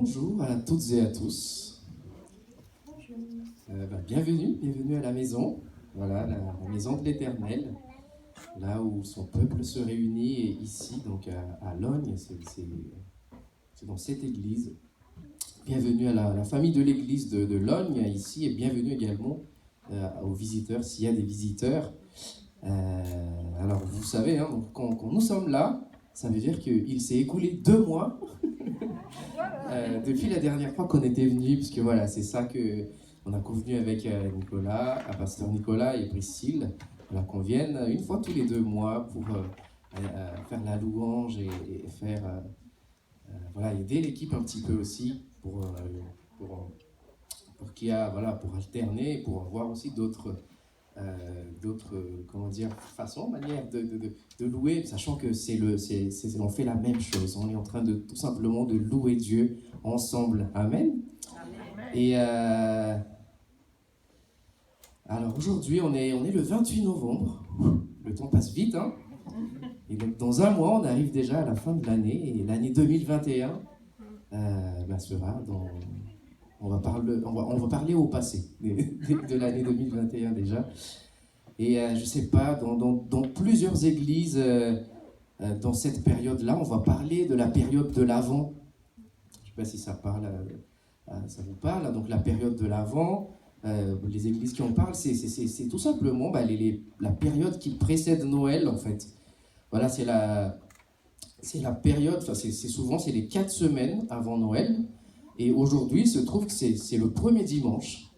Bonjour à toutes et à tous. Bienvenue à la maison, voilà, la maison de l'Éternel, là où son peuple se réunit, et ici, donc à Logne, c'est dans cette église. Bienvenue à la famille de l'église de Logne, ici, et bienvenue également aux visiteurs, s'il y a des visiteurs. Alors, vous savez, hein, donc, quand nous sommes là, ça veut dire qu'il s'est écoulé 2 mois depuis la dernière fois qu'on était venu, parce que voilà, c'est ça qu'on a convenu avec Nicolas, pasteur Nicolas et Priscille, voilà, qu'on vienne une fois tous les 2 mois pour faire la louange et faire, voilà, aider l'équipe un petit peu aussi pour qu'il y a, voilà, pour alterner, pour avoir aussi d'autres comment dire, façons, manières de louer, sachant que on fait la même chose. On est en train de tout simplement de louer Dieu ensemble. Amen. Amen. Et alors aujourd'hui, on est le 28 novembre. Le temps passe vite, hein. Et donc dans 1 mois, on arrive déjà à la fin de l'année. Et l'année 2021 sera dans... On va parler au passé de l'année 2021 déjà. Et je ne sais pas, dans plusieurs églises, dans cette période-là, on va parler de la période de l'Avent. Je ne sais pas si ça vous parle. Donc la période de l'Avent, les églises qui en parlent, c'est tout simplement la période qui précède Noël, en fait. Voilà, c'est la période, enfin c'est les 4 semaines avant Noël. Et aujourd'hui, il se trouve que c'est le premier dimanche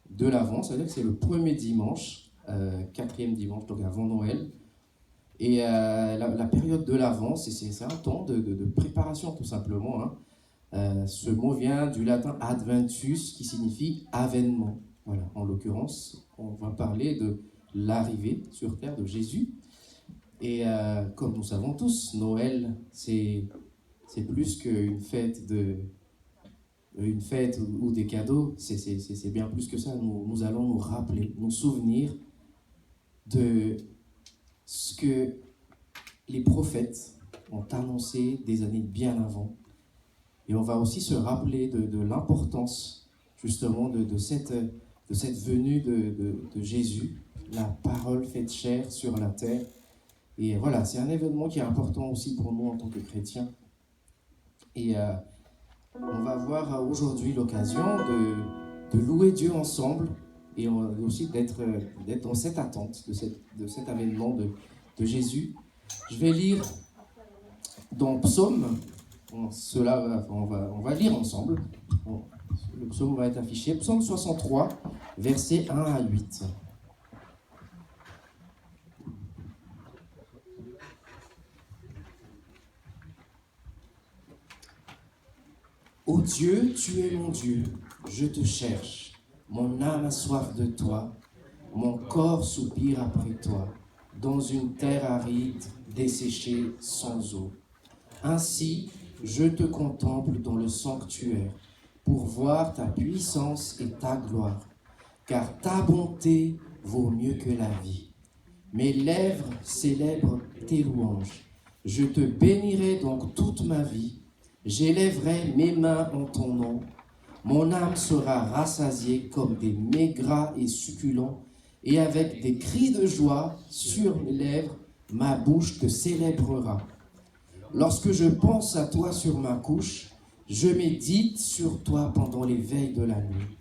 de l'Avent, c'est-à-dire que c'est le premier dimanche, 4e dimanche, donc avant Noël. Et la période de l'Avent, c'est un temps de préparation, tout simplement. Hein. Ce mot vient du latin adventus, qui signifie avènement. Voilà. En l'occurrence, on va parler de l'arrivée sur terre de Jésus. Et comme nous savons tous, Noël, c'est plus qu'une fête ou des cadeaux, c'est bien plus que ça. Nous allons nous rappeler, nous souvenir de ce que les prophètes ont annoncé des années bien avant. Et on va aussi se rappeler de l'importance justement de cette venue de Jésus, la parole faite chair sur la terre. Et voilà, c'est un événement qui est important aussi pour nous en tant que chrétiens. Et on va avoir aujourd'hui l'occasion de louer Dieu ensemble et aussi d'être dans cette attente de cet avènement de Jésus. Je vais lire dans Psaume, on va lire ensemble. Le psaume va être affiché, Psaume 63, versets 1 à 8. Ô Dieu, tu es mon Dieu, je te cherche. Mon âme a soif de toi, mon corps soupire après toi, dans une terre aride, desséchée sans eau. Ainsi, je te contemple dans le sanctuaire, pour voir ta puissance et ta gloire, car ta bonté vaut mieux que la vie. Mes lèvres célèbrent tes louanges. Je te bénirai donc toute ma vie. J'élèverai mes mains en ton nom. Mon âme sera rassasiée comme des mets gras et succulents, et avec des cris de joie sur mes lèvres, ma bouche te célébrera. Lorsque je pense à toi sur ma couche, je médite sur toi pendant les veilles de la nuit.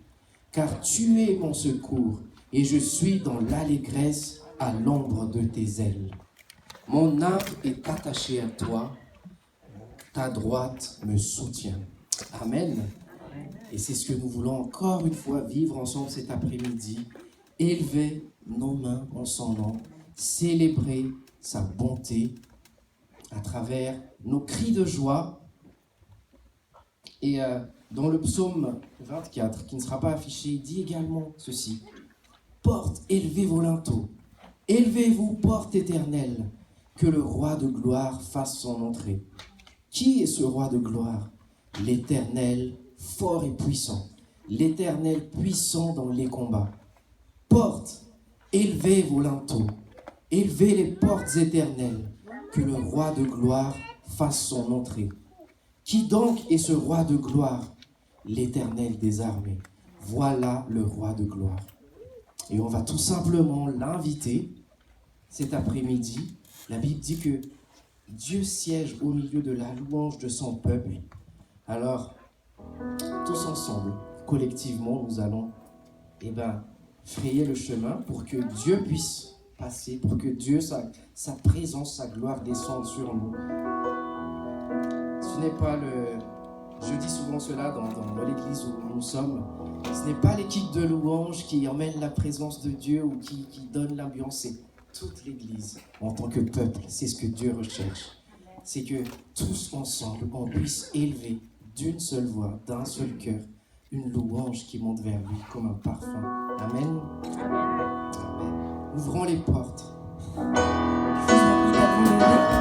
Car tu es mon secours, et je suis dans l'allégresse à l'ombre de tes ailes. Mon âme est attachée à toi, ta droite me soutient. Amen. Et c'est ce que nous voulons encore une fois vivre ensemble cet après-midi. Élever nos mains en son nom, célébrer sa bonté à travers nos cris de joie. Et dans le psaume 24, qui ne sera pas affiché, il dit également ceci. Porte, élevez vos linteaux, élevez-vous, porte éternelle, que le roi de gloire fasse son entrée. Qui est ce roi de gloire? L'Éternel, fort et puissant, l'Éternel puissant dans les combats. Porte, élevez vos linteaux, élevez les portes éternelles, que le roi de gloire fasse son entrée. Qui donc est ce roi de gloire? l'Éternel des armées. Voilà le roi de gloire. Et on va tout simplement l'inviter cet après-midi. La Bible dit que Dieu siège au milieu de la louange de son peuple. Alors, tous ensemble, collectivement, nous allons frayer le chemin pour que Dieu puisse passer, pour que Dieu, sa présence, sa gloire descende sur nous. Ce n'est pas je dis souvent cela dans l'église où nous sommes, ce n'est pas l'équipe de louange qui emmène la présence de Dieu ou qui donne l'ambiance, c'est toute l'église en tant que peuple. C'est ce que Dieu recherche. C'est que tous ensemble, on puisse élever d'une seule voix, d'un seul cœur, une louange qui monte vers lui comme un parfum. Amen. Amen. Ouvrons les portes. Je vous invite à vous lever.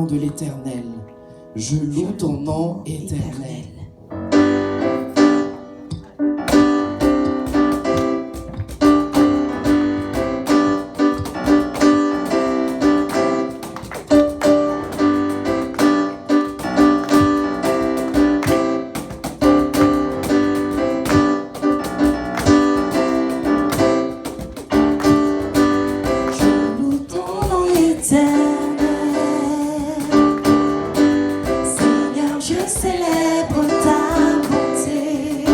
De l'Éternel. Je loue ton nom éternel. Célèbre ta bonté.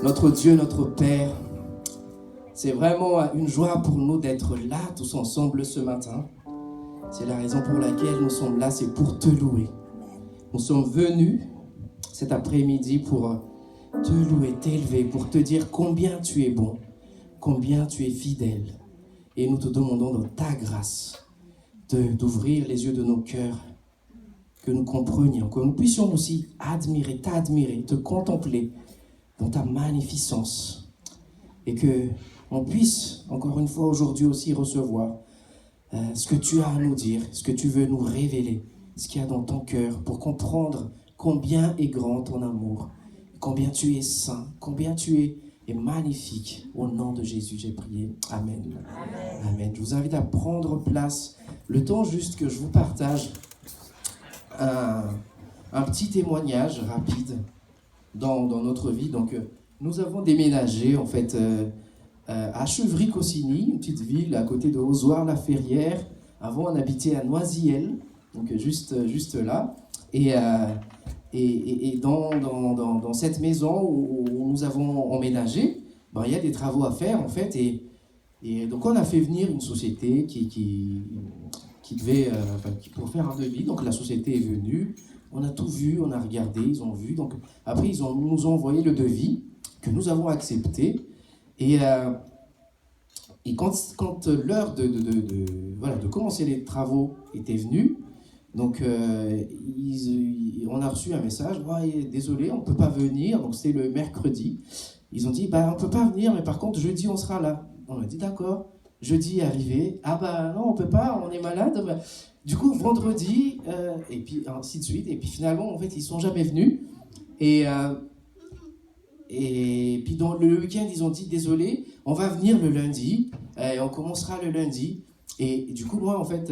Notre Dieu, notre Père, c'est vraiment une joie pour nous d'être là tous ensemble ce matin. C'est la raison pour laquelle nous sommes là, c'est pour te louer. Nous sommes venus cet après-midi pour te louer, t'élever, pour te dire combien tu es bon, combien tu es fidèle. Et nous te demandons dans ta grâce d'ouvrir les yeux de nos cœurs, que nous comprenions, que nous puissions aussi admirer, t'admirer, te contempler dans ta magnificence. Et que on puisse, encore une fois aujourd'hui aussi, recevoir ce que tu as à nous dire, ce que tu veux nous révéler, ce qu'il y a dans ton cœur, pour comprendre combien est grand ton amour, combien tu es saint, combien tu es magnifique. Au nom de Jésus, j'ai prié. Amen. Amen. Amen. Je vous invite à prendre place. Le temps juste que je vous partage un petit témoignage rapide dans notre vie. Donc, nous avons déménagé, en fait, à Chevry-Cossigny, une petite ville à côté de Ozoir-la-Ferrière. Avant, on habitait à Noisiel, donc juste là. Et dans cette maison où nous avons emménagé, ben, il y a des travaux à faire, en fait. Et donc, on a fait venir une société qui devait, pour faire un devis. Donc, la société est venue. On a tout vu, on a regardé, ils ont vu. Donc, après, nous ont envoyé le devis que nous avons accepté. Et quand l'heure de commencer les travaux était venue, donc on a reçu un message, ouais, désolé, on ne peut pas venir, donc c'était le mercredi. Ils ont dit, bah, on ne peut pas venir, mais par contre, jeudi, on sera là. On a dit, d'accord. Jeudi est arrivé, ah bah non, on ne peut pas, on est malade. Bah. Du coup, vendredi, et puis ainsi de suite. Et puis finalement, en fait, ils ne sont jamais venus. Et puis dans le week-end, ils ont dit, désolé, on va venir le lundi, on commencera le lundi. Et du coup, moi, en fait,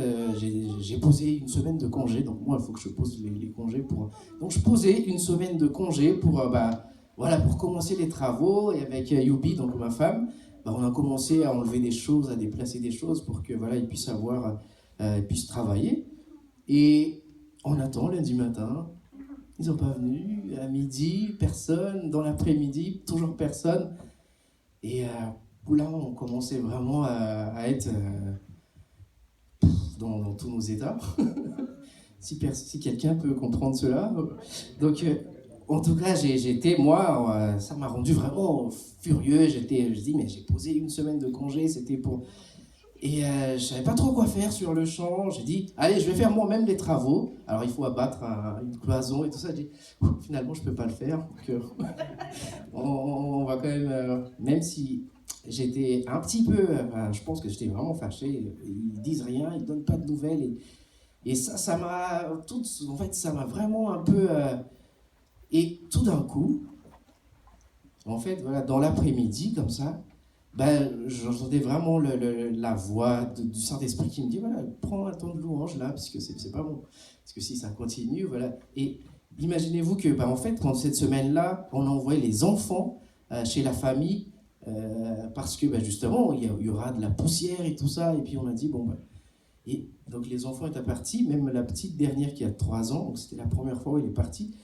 j'ai posé une semaine de congé. Donc moi, il faut que je pose les congés pour... Donc je posais une semaine de congé pour commencer les travaux. Et avec Youbi, donc ma femme, on a commencé à enlever des choses, à déplacer des choses pour que ils puissent travailler. Et on attend lundi matin. Ils n'ont pas venu. À midi, personne. Dans l'après-midi, toujours personne. Et là, on commençait vraiment à être dans tous nos états. si quelqu'un peut comprendre cela. Donc, en tout cas, moi, ça m'a rendu vraiment furieux. Je dis, mais j'ai posé une semaine de congé, c'était pour... Et je savais pas trop quoi faire sur le champ. J'ai dit, allez, je vais faire moi-même les travaux. Alors, il faut abattre une cloison et tout ça. J'ai dit, finalement, je peux pas le faire. Donc, on va quand même si j'étais un petit peu, je pense que j'étais vraiment fâché. Ils disent rien, ils donnent pas de nouvelles. Et ça m'a vraiment un peu... Et tout d'un coup, en fait, dans l'après-midi, comme ça, j'entendais vraiment la voix du Saint-Esprit qui me dit, prends un temps de louange là, parce que c'est pas bon. Parce que si ça continue, voilà. Et imaginez-vous que, en fait, pendant cette semaine-là, on a envoyé les enfants chez la famille, parce que, justement, il y aura de la poussière et tout ça. Et puis on a dit, Et donc les enfants étaient partis, même la petite dernière qui a 3 ans, donc c'était la première fois où elle est partie.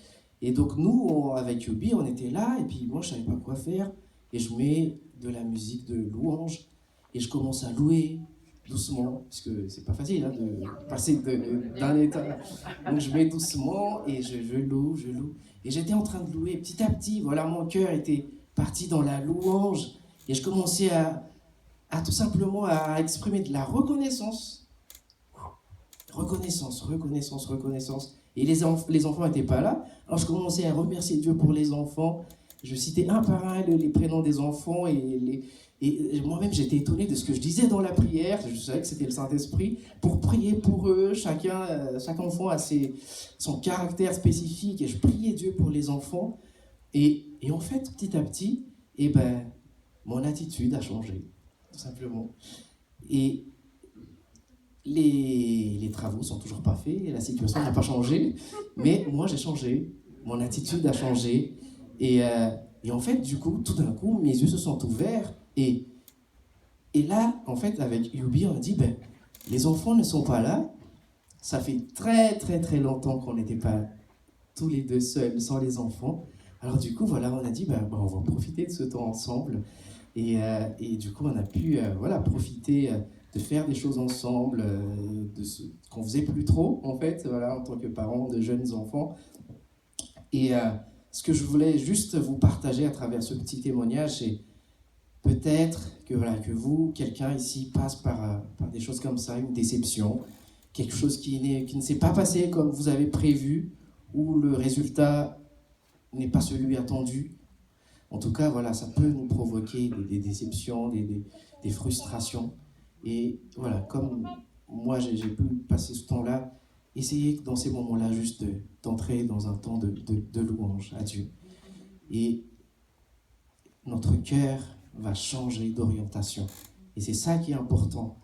Et donc nous, avec Yobi, on était là, et puis moi, je ne savais pas quoi faire. Et je mets de la musique de louange, et je commence à louer doucement, parce que c'est pas facile de passer d'un état. Donc je mets doucement, et je loue. Et j'étais en train de louer, petit à petit, mon cœur était parti dans la louange, et je commençais à tout simplement à exprimer de la reconnaissance. Reconnaissance. Et les enfants n'étaient pas là. Alors je commençais à remercier Dieu pour les enfants. Je citais un par un les prénoms des enfants. Et moi-même, j'étais étonné de ce que je disais dans la prière. Je savais que c'était le Saint-Esprit. Pour prier pour eux, chaque enfant a son caractère spécifique. Et je priais Dieu pour les enfants. Et en fait, petit à petit, mon attitude a changé, tout simplement. Et les travaux sont toujours pas faits, la situation n'a pas changé, mais moi j'ai changé, mon attitude a changé, et en fait, du coup, tout d'un coup, mes yeux se sont ouverts, et là, en fait, avec Youbi, on a dit, les enfants ne sont pas là, ça fait très très très longtemps qu'on n'était pas tous les deux seuls, sans les enfants, Alors du coup, voilà, on a dit, on va profiter de ce temps ensemble. Et du coup, on a pu voilà, profiter de faire des choses ensemble, de ce qu'on faisait plus trop, en fait, voilà, en tant que parents de jeunes enfants. Et ce que je voulais juste vous partager à travers ce petit témoignage, c'est peut-être que, voilà, que vous, quelqu'un ici, passe par des choses comme ça, une déception, quelque chose qui ne s'est pas passé comme vous avez prévu, ou le résultat n'est pas celui attendu. En tout cas, voilà, ça peut nous provoquer des déceptions, des frustrations. Et voilà, comme moi, j'ai pu passer ce temps-là, essayez dans ces moments-là juste d'entrer dans un temps de louange à Dieu. Et notre cœur va changer d'orientation. Et c'est ça qui est important,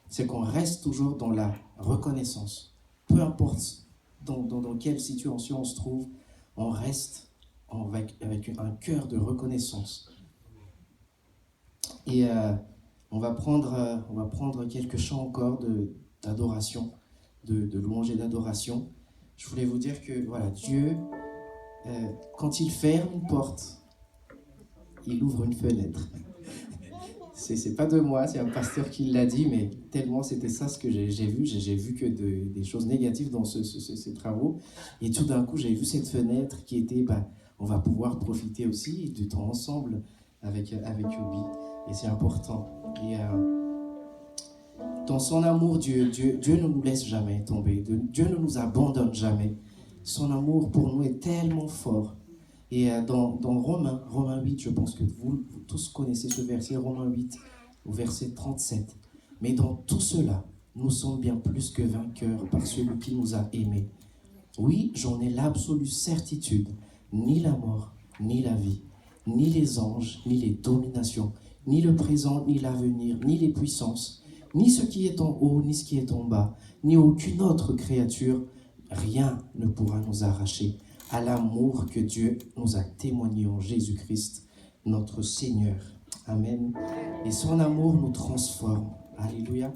c'est qu'on reste toujours dans la reconnaissance. Peu importe dans quelle situation on se trouve, on reste avec un cœur de reconnaissance. Et on va prendre quelques chants encore d'adoration, de louange et d'adoration. Je voulais vous dire que voilà, Dieu, quand il ferme une porte, il ouvre une fenêtre. C'est pas de moi, c'est un pasteur qui l'a dit, mais tellement c'était ça ce que j'ai vu. J'ai vu que des choses négatives dans ces travaux. Et tout d'un coup, j'ai vu cette fenêtre qui était, on va pouvoir profiter aussi du temps ensemble avec Obi. Et c'est important. Et dans son amour, Dieu ne nous laisse jamais tomber. Dieu ne nous abandonne jamais. Son amour pour nous est tellement fort. Et dans Romains 8, je pense que vous tous connaissez ce verset, Romains 8, au verset 37. Mais dans tout cela, nous sommes bien plus que vainqueurs par celui qui nous a aimés. Oui, j'en ai l'absolue certitude. Ni la mort, ni la vie, ni les anges, ni les dominations, ni le présent, ni l'avenir, ni les puissances, ni ce qui est en haut, ni ce qui est en bas, ni aucune autre créature, rien ne pourra nous arracher à l'amour que Dieu nous a témoigné en Jésus-Christ, notre Seigneur. Amen. Et son amour nous transforme. Alléluia.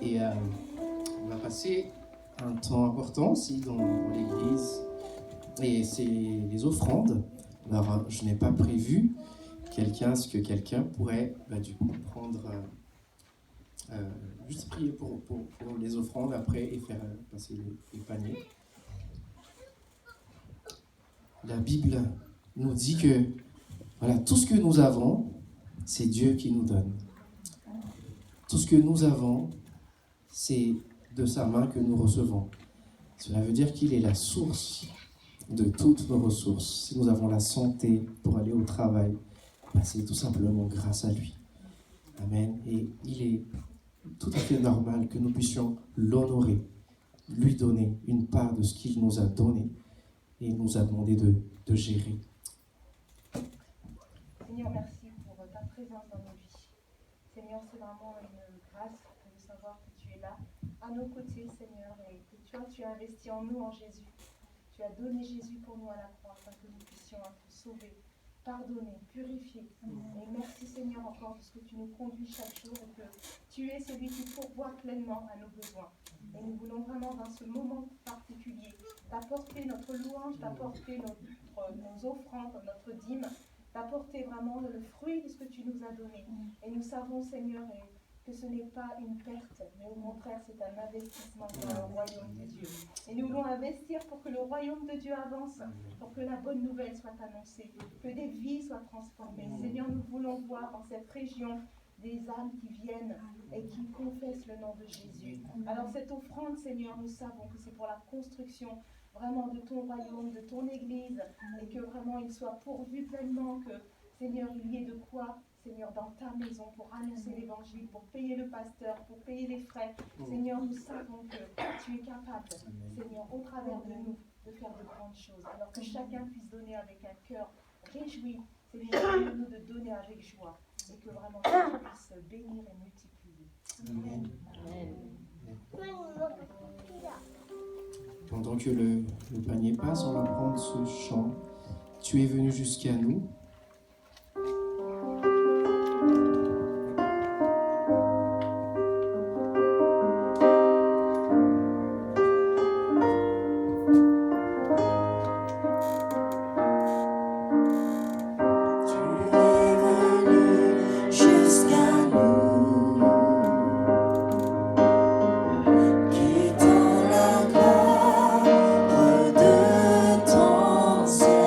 Et on a passé un temps important aussi dans l'église. Et c'est les offrandes. Alors, je n'ai pas prévu ce que quelqu'un pourrait du coup prendre, juste prier pour les offrandes après et faire passer les paniers. La Bible nous dit que voilà, tout ce que nous avons, c'est Dieu qui nous donne. Tout ce que nous avons, c'est de sa main que nous recevons. Cela veut dire qu'il est la source de toutes nos ressources. Si nous avons la santé pour aller au travail, c'est tout simplement grâce à lui. Amen. Et il est tout à fait normal que nous puissions l'honorer, lui donner une part de ce qu'il nous a donné et il nous a demandé de gérer. Seigneur, merci pour ta présence dans nos vies. Seigneur, c'est vraiment une grâce de savoir que tu es là, à nos côtés, Seigneur, et que tu as investi en nous, en Jésus. Tu as donné Jésus pour nous à la croix, afin que nous puissions être sauvés, pardonnés, purifiés. Et merci, Seigneur, encore parce que tu nous conduis chaque jour et que tu es celui qui pourvoit pleinement à nos besoins. Et nous voulons vraiment, dans ce moment particulier, t'apporter notre louange, t'apporter nos offrandes, notre dîme, d'apporter vraiment le fruit de ce que tu nous as donné. Et nous savons, Seigneur, que ce n'est pas une perte, mais au contraire, c'est un investissement dans le royaume de Dieu. Et nous voulons investir pour que le royaume de Dieu avance, pour que la bonne nouvelle soit annoncée, que des vies soient transformées. Seigneur, nous voulons voir dans cette région des âmes qui viennent et qui confessent le nom de Jésus. Alors cette offrande, Seigneur, nous savons que c'est pour la construction vraiment de ton royaume, de ton église, et que vraiment il soit pourvu pleinement, que Seigneur, il y ait de quoi, Seigneur, dans ta maison pour annoncer l'évangile, pour payer le pasteur, pour payer les frais. Seigneur, nous savons que tu es capable, Seigneur, au travers de nous, de faire de grandes choses. Alors que chacun puisse donner avec un cœur réjoui, Seigneur, nous de donner avec joie, et que vraiment tu puisses bénir et multiplier. Amen. Amen. Pendant que le panier passe, on va prendre ce chant. Tu es venu jusqu'à nous. Ton ciel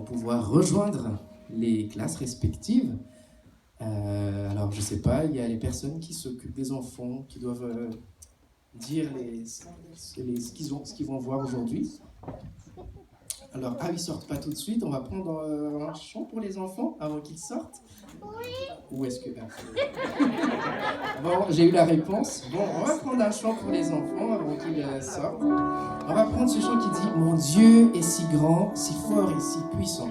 pouvoir rejoindre les classes respectives. Alors, je ne sais pas, il y a les personnes qui s'occupent des enfants, qui doivent dire ce qu'ils vont voir aujourd'hui. Alors, ils ne sortent pas tout de suite. On va prendre un chant pour les enfants avant qu'ils sortent. Oui. Ou est-ce que... Bon, j'ai eu la réponse. Bon, on va prendre un chant pour les enfants avant qu'ils sortent. On va prendre ce chant qui dit « Mon Dieu est si grand, si fort et si puissant ».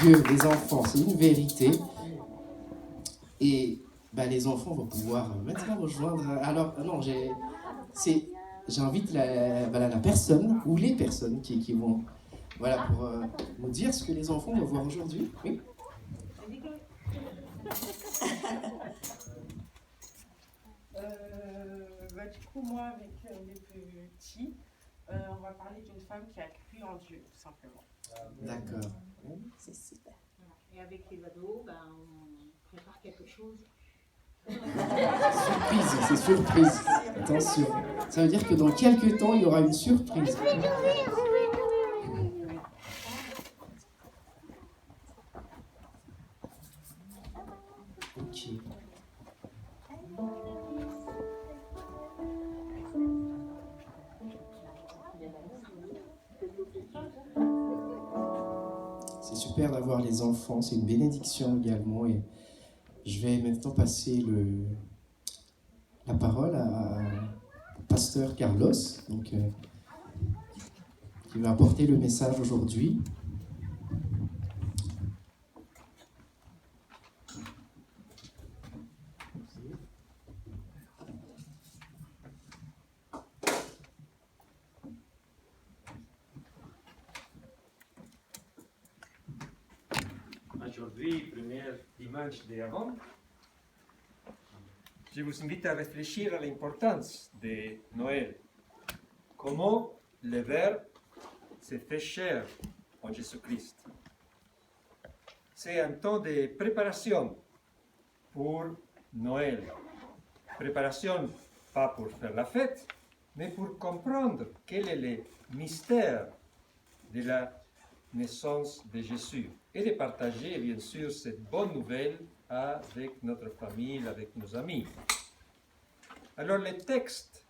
Dieu, les enfants, c'est une vérité. Et les enfants vont pouvoir maintenant rejoindre. Alors, non, j'invite la personne ou les personnes qui vont, pour nous dire ce que les enfants vont voir aujourd'hui. Oui. Du coup, moi, avec les petits, on va parler d'une femme qui a cru en Dieu, tout simplement. D'accord. C'est super. Et avec les ados, on prépare quelque chose. Surprise, c'est surprise. Attention. Ça veut dire que dans quelques temps, il y aura une surprise. Ok. C'est super d'avoir les enfants, c'est une bénédiction également. Et je vais maintenant passer la parole au pasteur Carlos, qui va apporter le message aujourd'hui. Aujourd'hui, premier dimanche d'Avent, je vous invite à réfléchir à l'importance de Noël. Comment le Verbe s'est fait chair en Jésus-Christ. C'est un temps de préparation pour Noël. Préparation pas pour faire la fête, mais pour comprendre quel est le mystère de la naissance de Jésus et de partager bien sûr cette bonne nouvelle avec notre famille, avec nos amis. Alors le texte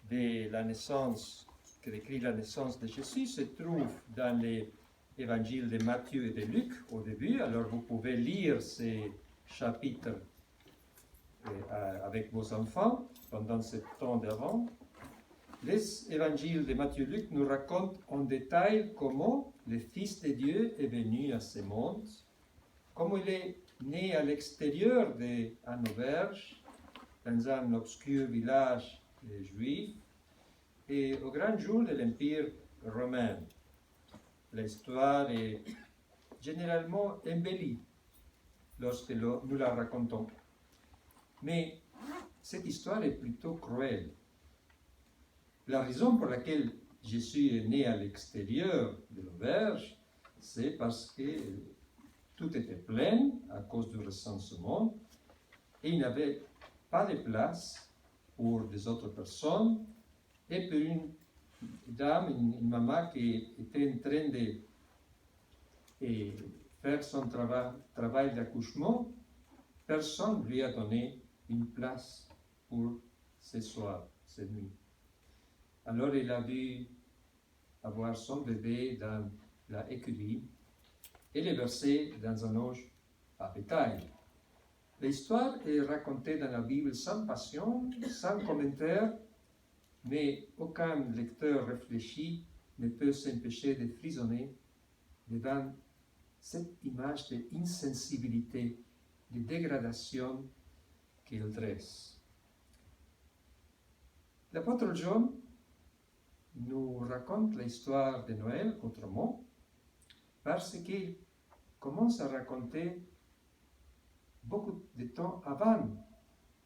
de la naissance, qui décrit la naissance de Jésus, se trouve dans les évangiles de Matthieu et de Luc au début. Alors vous pouvez lire ces chapitres avec vos enfants pendant ce temps d'avant. Les évangiles de Matthieu et Luc nous racontent en détail comment le Fils de Dieu est venu à ce monde, comment il est né à l'extérieur d'une auberge, dans un obscur village juif, et au grand jour de l'Empire romain. L'histoire est généralement embellie lorsque nous la racontons. Mais cette histoire est plutôt cruelle. La raison pour laquelle Jésus est né à l'extérieur de l'auberge, c'est parce que tout était plein à cause du recensement et il n'avait pas de place pour des autres personnes et pour une dame, une maman qui était en train de faire son travail d'accouchement, personne ne lui a donné une place pour ce soir, cette nuit. Alors il a dû avoir son bébé dans la écurie et le verser dans un auge à bétail. L'histoire est racontée dans la Bible sans passion, sans commentaire, mais aucun lecteur réfléchi ne peut s'empêcher de frissonner devant cette image d'insensibilité, de dégradation qu'il dresse. L'apôtre Jean nous raconte l'histoire de Noël autrement, parce qu'il commence à raconter beaucoup de temps avant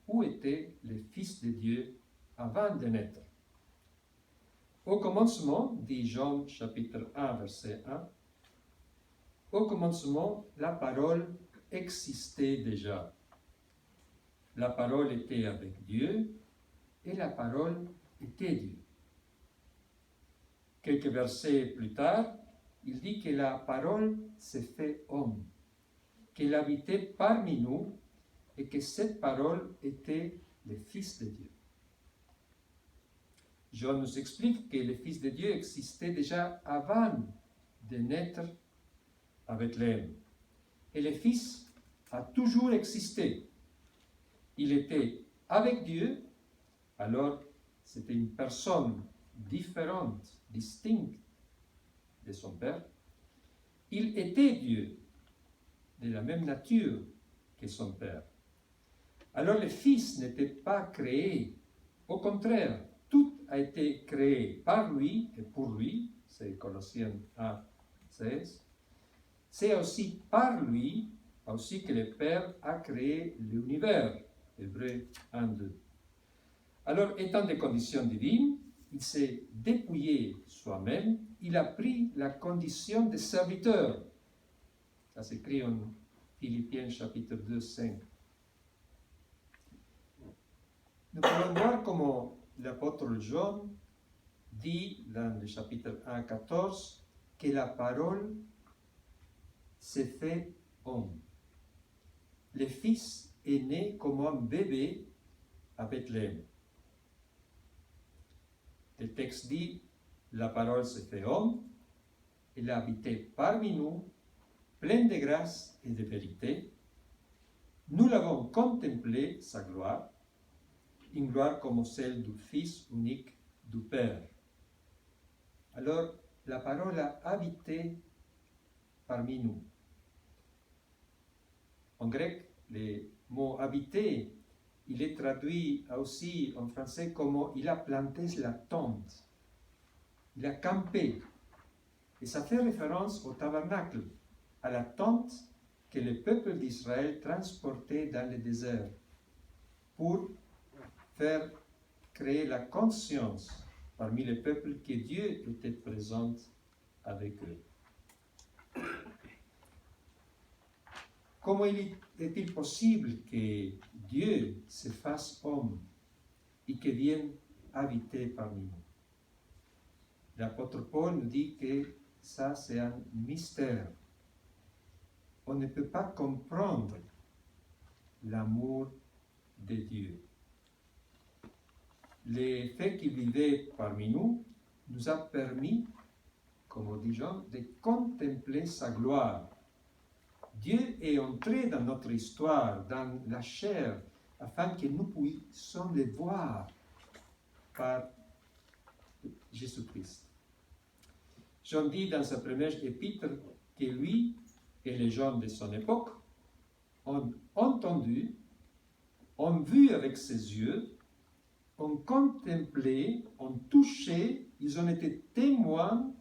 où était le Fils de Dieu avant de naître. Au commencement, dit Jean chapitre 1, verset 1, au commencement, la parole existait déjà. La parole était avec Dieu et la parole était Dieu. Quelques versets plus tard, il dit que la parole s'est fait homme, qu'il habitait parmi nous et que cette parole était le Fils de Dieu. Jean nous explique que le Fils de Dieu existait déjà avant de naître à Bethléem. Et le Fils a toujours existé. Il était avec Dieu, alors c'était une personne différente, distincte de son Père. Il était Dieu, de la même nature que son Père. Alors le Fils n'était pas créé, au contraire, tout a été créé par lui et pour lui, c'est Colossiens 1, 16. C'est aussi par lui aussi que le Père a créé l'univers, Hébreux 1, 2. Alors, étant des conditions divines, il s'est dépouillé soi-même, il a pris la condition de serviteur. Ça s'écrit en Philippiens chapitre 2, 5. Nous pouvons voir comment l'apôtre Jean dit dans le chapitre 1, 14 que la parole s'est fait homme. Le Fils est né comme un bébé à Bethléem. Le texte dit, la parole s'est fait homme, il a habité parmi nous, plein de grâce et de vérité. Nous l'avons contemplé, sa gloire, une gloire comme celle du Fils unique du Père. Alors, la parole a habité parmi nous. En grec, le mot habiter, il est traduit aussi en français comme il a planté la tente, il a campé. Et ça fait référence au tabernacle, à la tente que le peuple d'Israël transportait dans le désert pour faire créer la conscience parmi les peuples que Dieu était présent avec eux. Comment est-il possible que Dieu se fasse homme et que vienne habiter parmi nous? L'apôtre Paul nous dit que ça, c'est un mystère. On ne peut pas comprendre l'amour de Dieu. Le fait qu'il vivait parmi nous nous a permis, comme dit Jean, de contempler sa gloire. Dieu est entré dans notre histoire, dans la chair, afin que nous puissions le voir par Jésus-Christ. Jean dit dans sa première épître que lui et les gens de son époque ont entendu, ont vu avec ses yeux, ont contemplé, ont touché, ils ont été témoins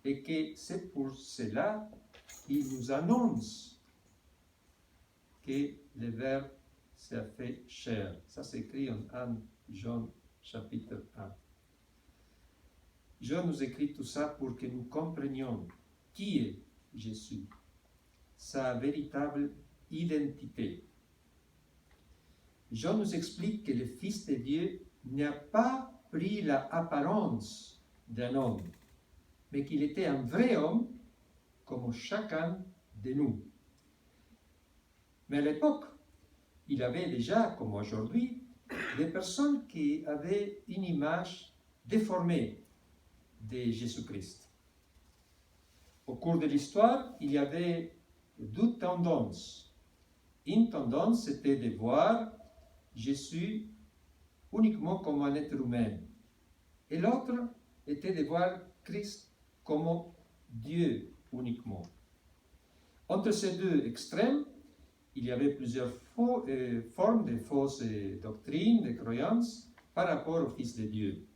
et que c'est pour cela il nous annonce que le Verbe s'est fait chair. Ça s'écrit en 1 Jean chapitre 1. Jean nous écrit tout ça pour que nous comprenions qui est Jésus, sa véritable identité. Jean nous explique que le Fils de Dieu n'a pas pris l'apparence d'un homme, mais qu'il était un vrai homme comme chacun de nous. Mais à l'époque, il avait déjà, comme aujourd'hui, des personnes qui avaient une image déformée de Jésus-Christ. Au cours de l'histoire, il y avait deux tendances. Une tendance, c'était de voir Jésus uniquement comme un être humain. Et l'autre était de voir Christ comme Dieu uniquement. Entre ces deux extrêmes, il y avait plusieurs formes de fausses doctrines, de croyances par rapport au Fils de Dieu.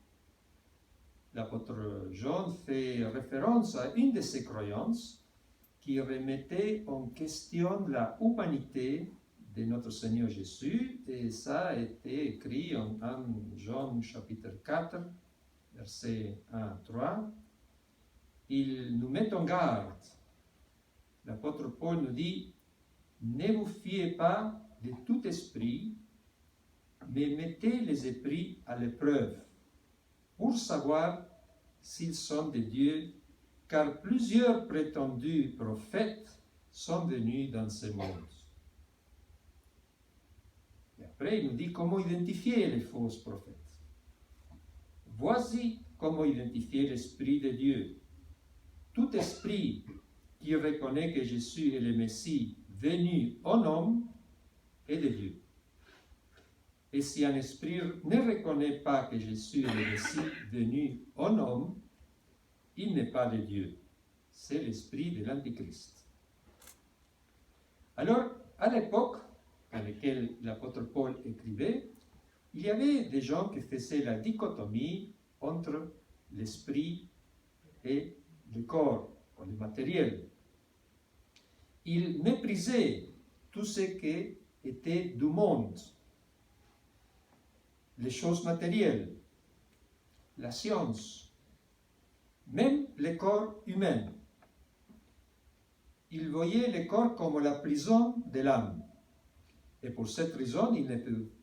L'apôtre Jean fait référence à une de ces croyances qui remettait en question la humanité de notre Seigneur Jésus, et ça a été écrit en 1 Jean chapitre 4, versets 1 à 3. Il nous met en garde. L'apôtre Paul nous dit: ne vous fiez pas de tout esprit, mais mettez les esprits à l'épreuve, pour savoir s'ils sont de Dieu, car plusieurs prétendus prophètes sont venus dans ce monde. Et après, il nous dit comment identifier les faux prophètes. Voici comment identifier l'Esprit de Dieu. Tout esprit qui reconnaît que Jésus est le Messie venu en homme est de Dieu. Et si un esprit ne reconnaît pas que Jésus est le Messie venu en homme, il n'est pas de Dieu. C'est l'esprit de l'Antichrist. Alors, à l'époque à laquelle l'apôtre Paul écrivait, il y avait des gens qui faisaient la dichotomie entre l'esprit et le corps, ou le matériel. Ils méprisaient tout ce qui était du monde, les choses matérielles, la science, même le corps humain. Ils voyaient le corps comme la prison de l'âme. Et pour cette raison, ils ne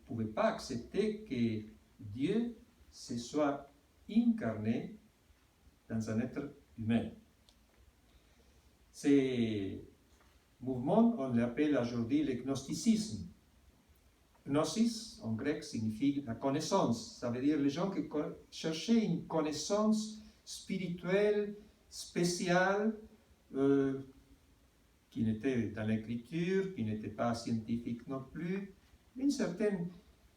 pouvaient pas accepter que Dieu se soit incarné dans un être humain. Ces mouvements, on l'appelle aujourd'hui le gnosticisme. Gnosis, en grec, signifie la connaissance. Ça veut dire les gens qui cherchaient une connaissance spirituelle, spéciale, qui n'était dans l'écriture, qui n'était pas scientifique non plus, mais une certaine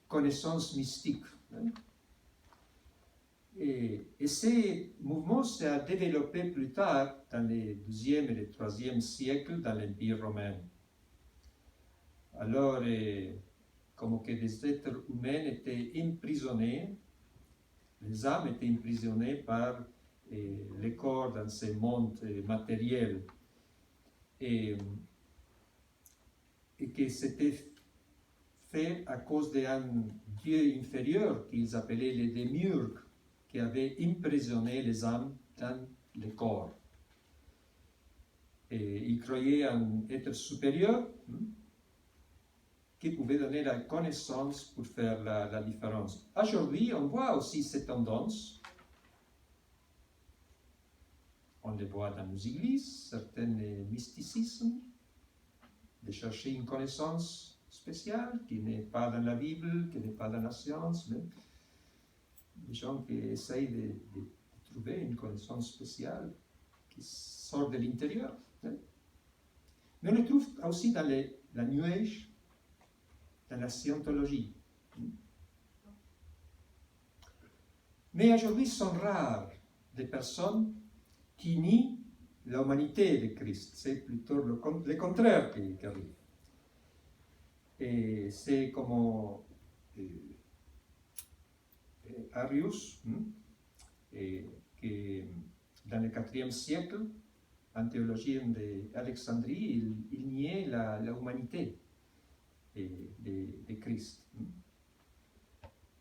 connaissance mystique. Et ces mouvements s'est développé plus tard, dans les 12e et le 3e siècle, dans l'Empire romain. Alors, comme que des êtres humains étaient emprisonnés, les âmes étaient emprisonnées par les corps dans ce monde matériel. Et que c'était fait à cause d'un dieu inférieur qu'ils appelaient les démiurges, qui avait emprisonné les âmes dans le corps. Et ils croyaient un être supérieur qui pouvait donner la connaissance pour faire la différence. Aujourd'hui, on voit aussi cette tendance. On le voit dans nos églises, certains mysticismes, de chercher une connaissance spéciale qui n'est pas dans la Bible, qui n'est pas dans la science, mais des gens qui essayent de trouver une connaissance spéciale qui sort de l'intérieur. Mais on le trouve aussi dans la New Age, dans la scientologie. Mais aujourd'hui, ce sont rares des personnes qui nient l'humanité de Christ. C'est plutôt le contraire qui arrive. Et c'est comme Arius, qui dans le 4e siècle un théologien d'Alexandrie, il niait la humanité de Christ.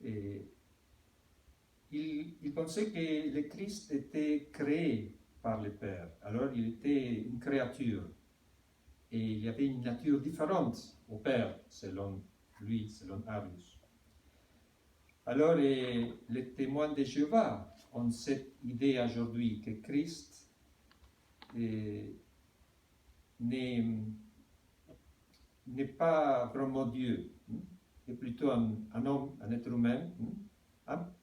Et il pensait que le Christ était créé par le Père. Alors il était une créature. Et il y avait une nature différente au Père, selon lui, selon Arius. Alors les témoins de Jéhovah ont cette idée aujourd'hui que Christ n'est pas vraiment Dieu, est plutôt un homme, un être humain.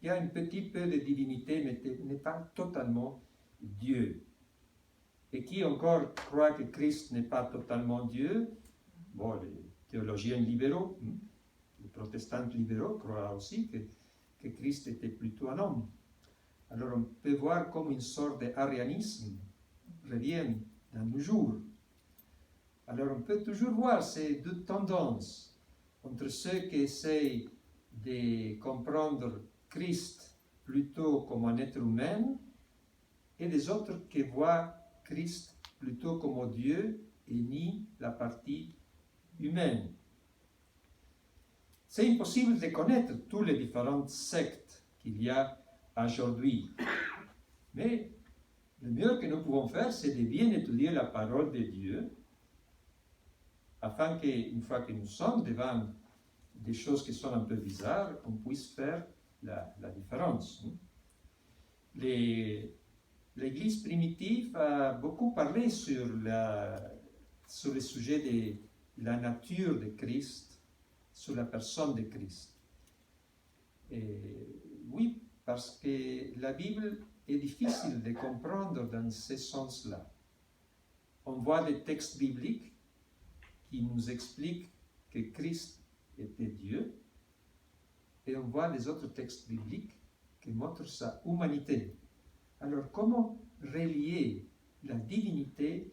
Il y a un petit peu de divinité, mais n'est pas totalement Dieu. Et qui encore croit que Christ n'est pas totalement Dieu? Bon, les théologiens libéraux, les protestants libéraux croient aussi que Christ était plutôt un homme. Alors on peut voir comme une sorte d'arianisme revient dans nos jours. Alors on peut toujours voir ces deux tendances entre ceux qui essayent de comprendre Christ plutôt comme un être humain et des autres qui voient Christ plutôt comme Dieu et nient la partie humaine. C'est impossible de connaître toutes les différentes sectes qu'il y a aujourd'hui. Mais le mieux que nous pouvons faire, c'est de bien étudier la parole de Dieu, afin qu'une fois que nous sommes devant des choses qui sont un peu bizarres, on puisse faire la différence. L'Église primitive a beaucoup parlé sur le sujet de la nature de Christ, sur la personne de Christ. Et oui, parce que la Bible est difficile de comprendre dans ce sens-là. On voit des textes bibliques qui nous expliquent que Christ était Dieu, et on voit des autres textes bibliques qui montrent sa humanité. Alors, comment relier la divinité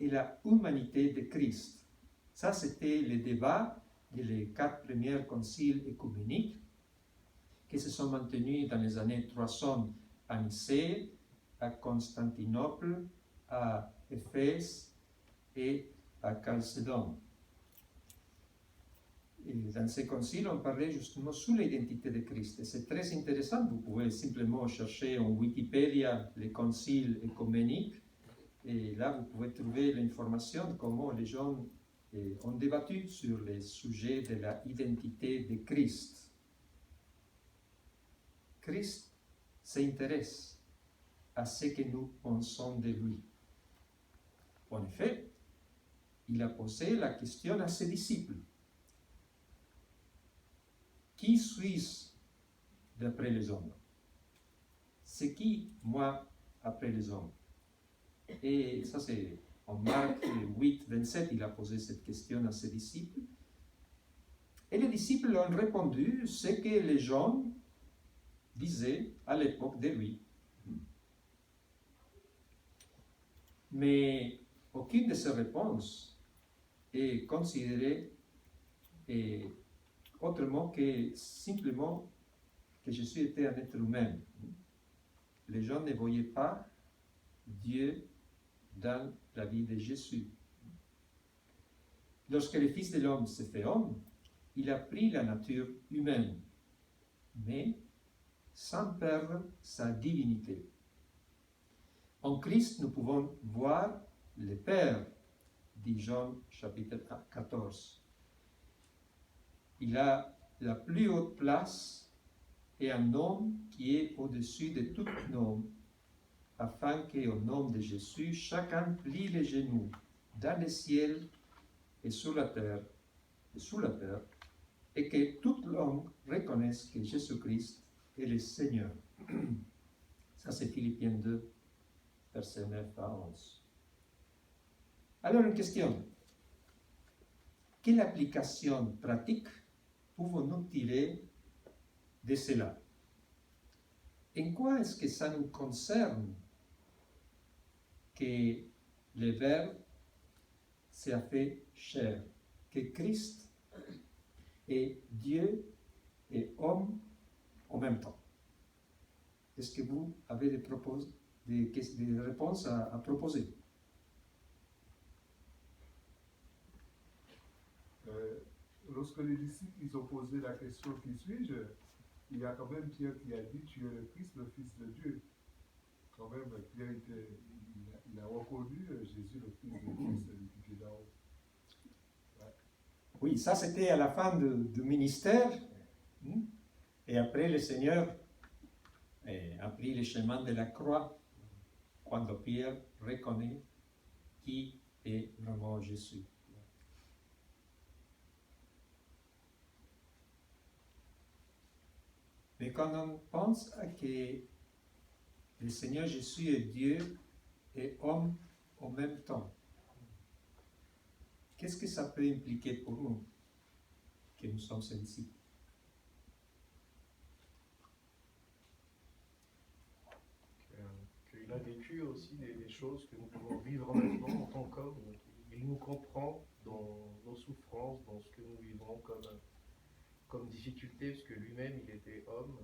et la humanité de Christ? Ça, c'était le débat des 4 premiers conciles œcuméniques qui se sont maintenus dans les années 300 à Nicée, à Constantinople, à Éphèse et à Chalcédoine. Et dans ces conciles, on parlait justement sur l'identité de Christ. Et c'est très intéressant, vous pouvez simplement chercher en Wikipédia les conciles œcuméniques, et là vous pouvez trouver l'information de comment les gens ont débattu sur le sujet de l'identité de Christ. Christ s'intéresse à ce que nous pensons de lui. En effet, il a posé la question à ses disciples. Qui suis-je d'après les hommes? C'est qui, moi, après les hommes? Et ça, c'est en Marc 8, 27, il a posé cette question à ses disciples. Et les disciples ont répondu ce que les gens disaient à l'époque de lui. Mais aucune de ces réponses est considérée autrement que simplement que Jésus était un être humain. Les gens ne voyaient pas Dieu dans la vie de Jésus. Lorsque le Fils de l'homme s'est fait homme, il a pris la nature humaine, mais sans perdre sa divinité. En Christ, nous pouvons voir le Père, dit Jean chapitre 14. Il a la plus haute place et un nom qui est au-dessus de tout nom, afin qu'au nom de Jésus, chacun plie les genoux dans le ciel et sur la terre, et sous la terre, et que toute langue reconnaisse que Jésus-Christ est le Seigneur. Ça, c'est Philippiens 2, versets 9 à 11. Alors, une question. Quelle application pratique pouvons-nous tirer de cela? En quoi est-ce que ça nous concerne que le Verbe s'est fait chair, que Christ est Dieu et homme en même temps? Est-ce que vous avez des réponses à proposer? lorsque les disciples ils ont posé la question qui suis-je, il y a quand même Pierre qui a dit tu es le Christ, le Fils de Dieu. Quand même, Pierre il a reconnu Jésus le Fils de Dieu, celui qui était là-haut. Ouais. Oui, ça c'était à la fin du ministère. Et après, le Seigneur a pris le chemin de la croix quand Pierre reconnaît qui est vraiment Jésus. Mais quand on pense à que le Seigneur Jésus est Dieu et homme en même temps, qu'est-ce que ça peut impliquer pour nous, que nous sommes ses disciples? Qu'il a vécu aussi des choses que nous pouvons vivre maintenant en tant qu'homme. Il nous comprend dans nos souffrances, dans ce que nous vivons comme difficulté, parce que lui-même il était homme.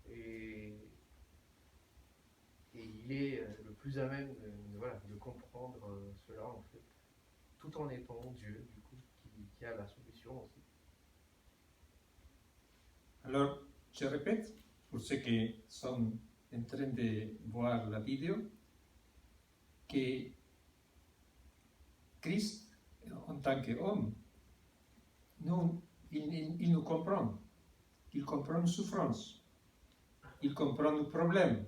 Et il est le plus à même de comprendre cela en fait, tout en étant Dieu, du coup, qui a la solution aussi. Alors, je répète, pour ceux qui sont en train de voir la vidéo, que Christ, en tant qu'homme, il nous comprend. Il comprend nos souffrances. Il comprend nos problèmes.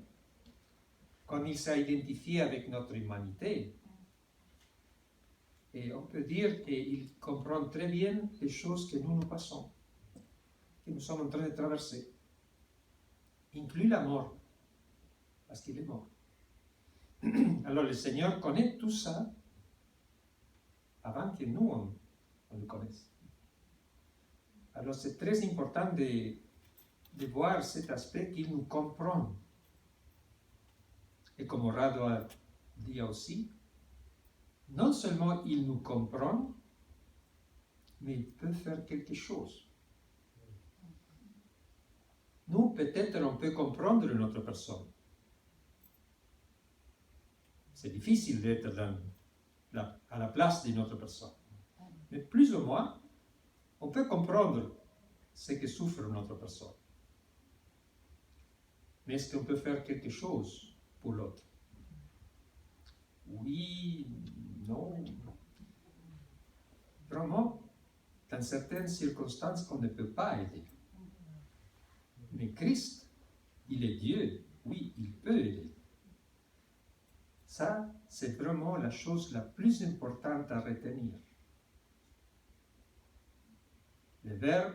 Quand il s'est identifié avec notre humanité, et on peut dire qu'il comprend très bien les choses que nous passons, que nous sommes en train de traverser, inclut la mort, parce qu'il est mort. Alors le Seigneur connaît tout ça avant que nous, on le connaisse. Alors c'est très important de voir cet aspect qu'il nous comprend. Et comme Rado a dit aussi, non seulement il nous comprend, mais il peut faire quelque chose. Nous, peut-être, on peut comprendre notre personne. C'est difficile d'être à la place de notre personne. Mais plus ou moins, on peut comprendre ce que souffre notre personne. Mais est-ce qu'on peut faire quelque chose pour l'autre? Oui, non. Vraiment, dans certaines circonstances, on ne peut pas aider. Mais Christ, il est Dieu. Oui, il peut aider. Ça, c'est vraiment la chose la plus importante à retenir. Le Verbe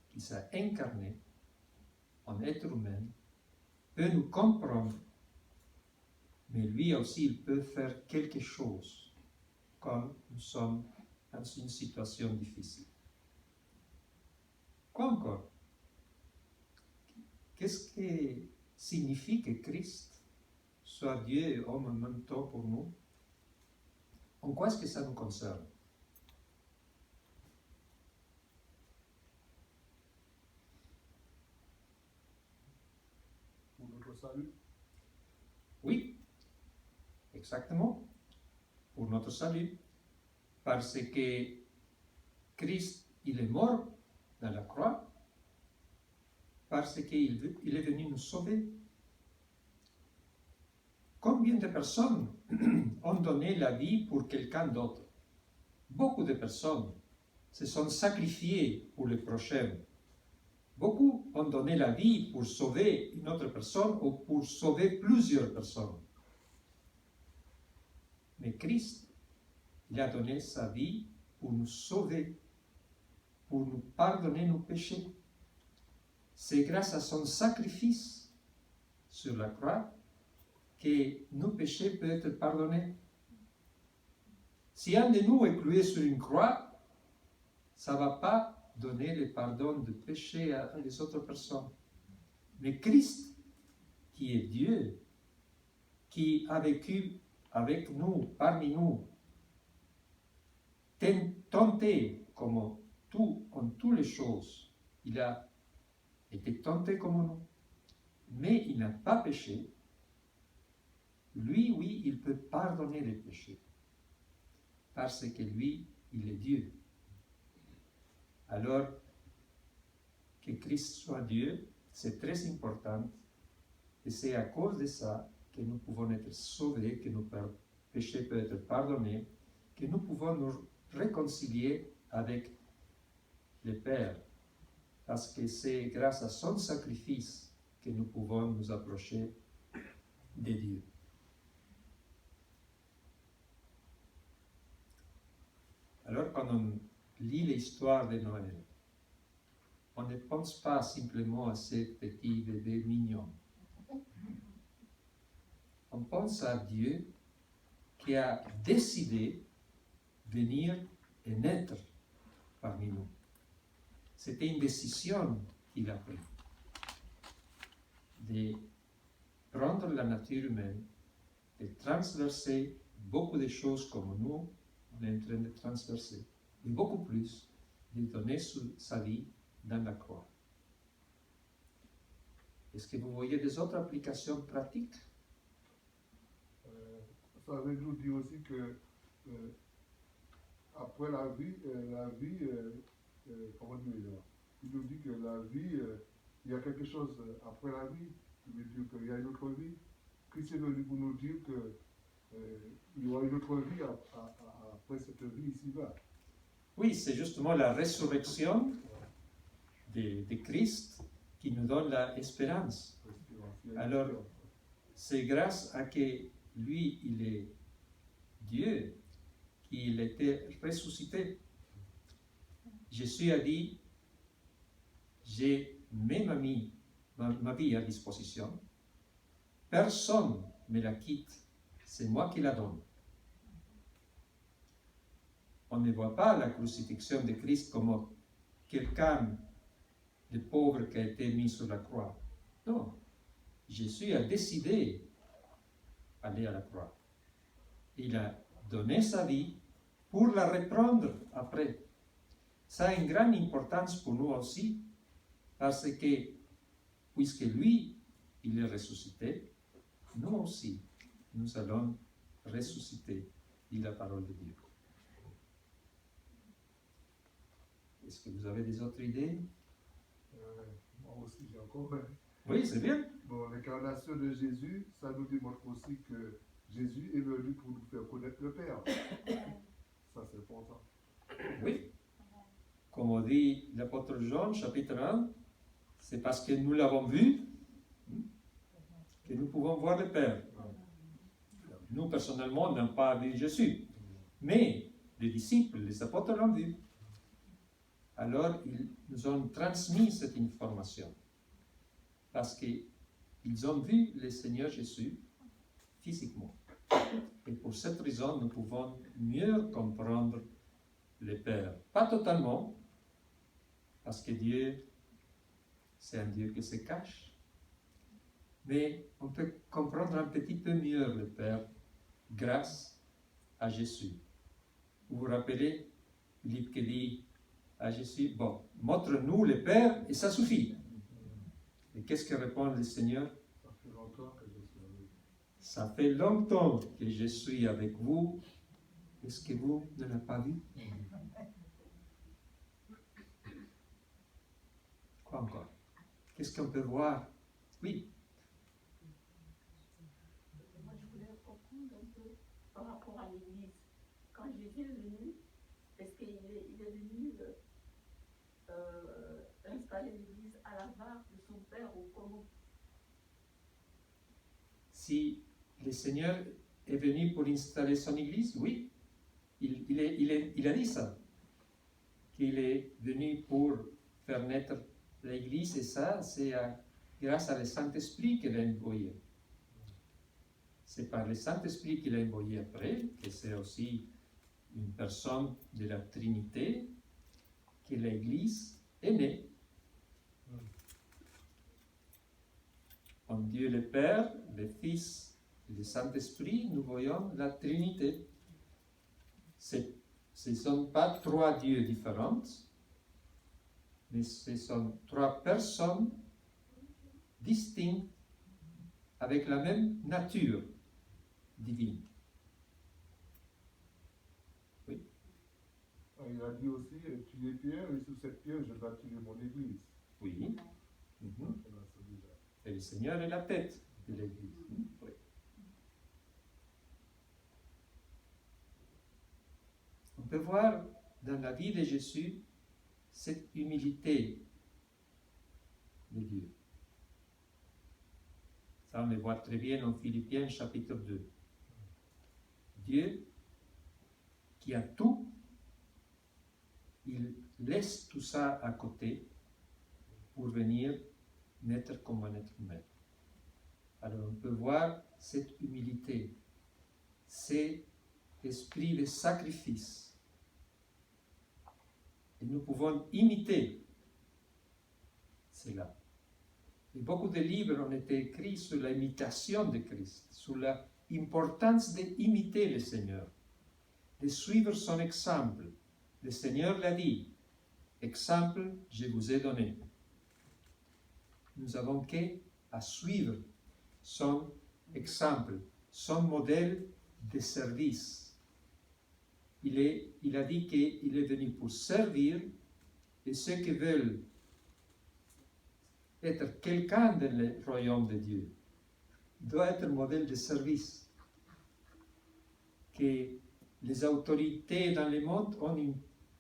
qui s'est incarné en être humain peut nous comprendre, mais lui aussi, il peut faire quelque chose quand nous sommes dans une situation difficile. Quoi encore? Qu'est-ce que signifie que Christ soit Dieu et homme en même temps pour nous? En quoi est-ce que ça nous concerne? Pour notre salut. Oui, exactement, pour notre salut. Parce que Christ, il est mort dans la croix, parce qu'il est venu nous sauver. Combien de personnes ont donné la vie pour quelqu'un d'autre? Beaucoup de personnes se sont sacrifiées pour les prochains. Beaucoup ont donné la vie pour sauver une autre personne ou pour sauver plusieurs personnes. Mais Christ, il a donné sa vie pour nous sauver, pour nous pardonner nos péchés. C'est grâce à son sacrifice sur la croix que nos péchés peuvent être pardonnés. Si un de nous est cloué sur une croix, ça ne va pas donner le pardon de péché à les autres personnes. Mais Christ, qui est Dieu, qui a vécu avec nous, parmi nous, tenté comme tout, en toutes les choses, il a été tenté comme nous, mais il n'a pas péché. Lui, oui, il peut pardonner les péchés, parce que lui, il est Dieu. Alors, que Christ soit Dieu, c'est très important. Et c'est à cause de ça que nous pouvons être sauvés, que nos péchés peuvent être pardonnés, que nous pouvons nous réconcilier avec le Père. Parce que c'est grâce à son sacrifice que nous pouvons nous approcher de Dieu. Alors, quand on lit l'histoire de Noël, on ne pense pas simplement à ces petits bébés mignons. On pense à Dieu qui a décidé de venir et naître parmi nous. C'était une décision qu'il a prise de prendre la nature humaine, de transverser beaucoup de choses comme nous, on est en train de transverser, et beaucoup plus, de donner sa vie dans la croix. Est-ce que vous voyez des autres applications pratiques? Ça veut nous dire aussi que après la vie, comment dire, il nous dit que la vie, il y a quelque chose après la vie. Il veut dire qu'il y a une autre vie. Christ est venu pour nous dire qu'il y aura une autre vie après cette vie ici-bas. Oui, c'est justement la résurrection de Christ qui nous donne l'espérance. Alors, c'est grâce à que lui, il est Dieu, qu'il était ressuscité. Jésus a dit, j'ai mis ma vie à disposition, personne ne me la quitte, c'est moi qui la donne. On ne voit pas la crucifixion de Christ comme quelqu'un de pauvre qui a été mis sur la croix. Non, Jésus a décidé d'aller à la croix. Il a donné sa vie pour la reprendre après. Ça a une grande importance pour nous aussi, parce que, puisque lui, il est ressuscité, nous aussi, nous allons ressusciter, dit la parole de Dieu. Est-ce que vous avez des autres idées? Moi aussi, j'ai encore. Oui, c'est bien. Bon, l'incarnation de Jésus, ça nous démontre aussi que Jésus est venu pour nous faire connaître le Père. Ça, c'est important. Oui. Comme dit l'apôtre Jean, chapitre 1, c'est parce que nous l'avons vu que nous pouvons voir le Père. Nous, personnellement, n'avons pas vu Jésus. Mais les disciples, les apôtres l'ont vu. Alors, ils nous ont transmis cette information. Parce qu'ils ont vu le Seigneur Jésus physiquement. Et pour cette raison, nous pouvons mieux comprendre le Père. Pas totalement, parce que Dieu, c'est un Dieu qui se cache. Mais on peut comprendre un petit peu mieux le Père grâce à Jésus. Vous vous rappelez, Philippe qui dit à Jésus, bon, montre-nous le Père et ça suffit. Et qu'est-ce que répond le Seigneur? Ça fait longtemps que je suis avec vous. Est-ce que vous ne l'avez pas vu? Quoi encore? Qu'est-ce qu'on peut voir? Oui. Moi, je voulais comprendre un peu par rapport à l'Église. Quand Jésus est venu, est-ce qu'il est venu installer l'Église à la barre de son Père ou comment? Si le Seigneur est venu pour installer son Église, oui. Il a dit ça. Qu'il est venu pour faire naître l'Église, et ça, c'est grâce à le Saint-Esprit qu'il a envoyé. C'est par le Saint-Esprit qu'il a envoyé après, que c'est aussi une personne de la Trinité, que l'Église est née. En Dieu le Père, le Fils et le Saint-Esprit, nous voyons la Trinité. Ce ne sont pas trois dieux différents, mais ce sont trois personnes distinctes avec la même nature divine. Oui. il a dit aussi, tu es pierre et sur cette pierre je bâtirai mon église. Oui. On a ça déjà. Et le Seigneur est la tête de l'Église. Oui. On peut voir dans la vie de Jésus cette humilité de Dieu. Ça, on le voit très bien en Philippiens chapitre 2. Dieu, qui a tout, il laisse tout ça à côté pour venir naître comme un être humain. Alors on peut voir cette humilité, cet esprit de sacrifice. Et nous pouvons imiter cela. Et beaucoup de livres ont été écrits sur l'imitation de Christ, sur l'importance d'imiter le Seigneur, de suivre son exemple. Le Seigneur l'a dit, exemple, je vous ai donné. Nous avons qu'à suivre son exemple, son modèle de service. Il a dit qu'il est venu pour servir, et ceux qui veulent être quelqu'un dans le royaume de Dieu doit être un modèle de service. Que les autorités dans le monde ont une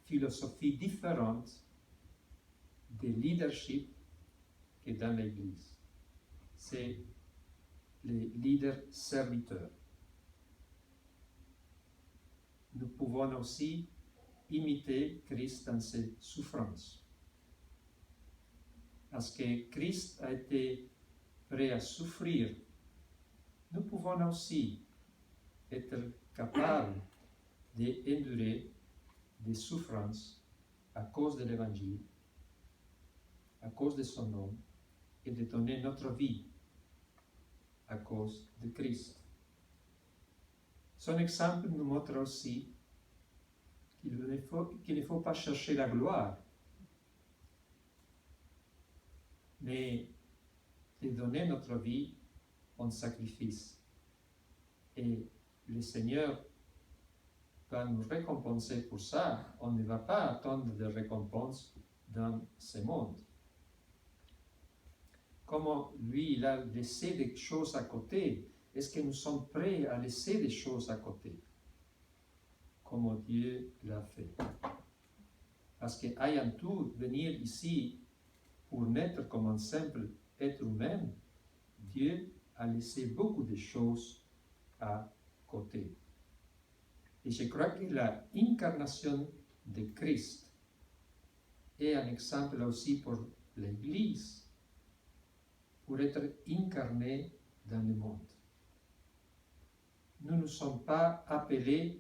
philosophie différente de leadership que dans l'Église. C'est les leaders serviteurs. Nous pouvons aussi imiter Christ dans ses souffrances. Parce que Christ a été prêt à souffrir, nous pouvons aussi être capables d'endurer des souffrances à cause de l'Évangile, à cause de son nom, et de donner notre vie à cause de Christ. Son exemple nous montre aussi qu'il ne faut pas chercher la gloire, mais de donner notre vie en sacrifice. Et le Seigneur va nous récompenser pour ça. On ne va pas attendre de récompense dans ce monde. Comment lui, il a laissé des choses à côté, est-ce que nous sommes prêts à laisser des choses à côté, comme Dieu l'a fait? Parce qu'ayant tout, venir ici pour naître comme un simple être humain, Dieu a laissé beaucoup de choses à côté. Et je crois que l'incarnation de Christ est un exemple aussi pour l'Église, pour être incarné dans le monde. Nous ne sommes pas appelés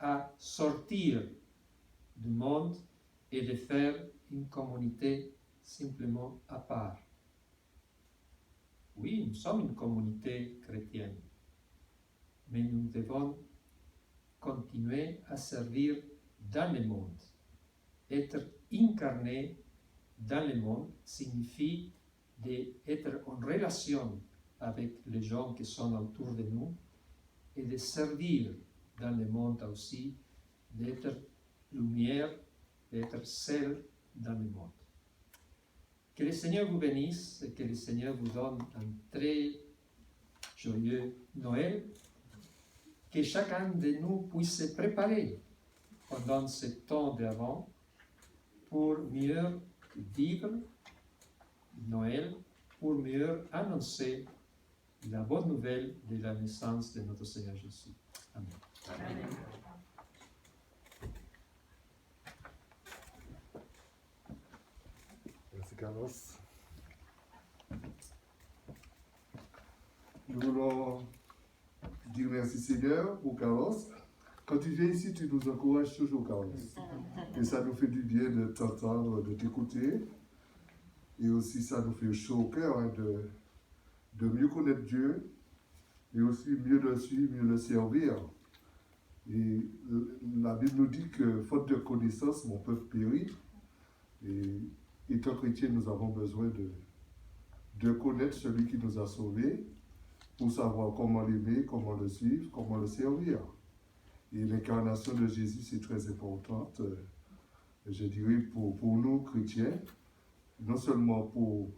à sortir du monde et de faire une communauté simplement à part. Oui, nous sommes une communauté chrétienne, mais nous devons continuer à servir dans le monde. Être incarné dans le monde signifie d'être en relation avec les gens qui sont autour de nous et de servir dans le monde aussi, d'être lumière, d'être sel dans le monde. Que le Seigneur vous bénisse et que le Seigneur vous donne un très joyeux Noël, que chacun de nous puisse se préparer pendant ce temps d'avant pour mieux vivre Noël, pour mieux annoncer la bonne nouvelle de la naissance de notre Seigneur Jésus. Amen. Amen. Merci Carlos. Nous voulons dire merci Seigneur pour Carlos. Quand tu viens ici, tu nous encourages toujours, Carlos. Et ça nous fait du bien de t'entendre, de t'écouter. Et aussi, ça nous fait chaud au cœur de mieux connaître Dieu, et aussi mieux le suivre, mieux le servir. Et la Bible nous dit que, faute de connaissance, mon peuple périt. Et étant chrétien, nous avons besoin de connaître celui qui nous a sauvés pour savoir comment l'aimer, comment le suivre, comment le servir. Et l'incarnation de Jésus, c'est très importante, je dirais, pour nous chrétiens, non seulement pour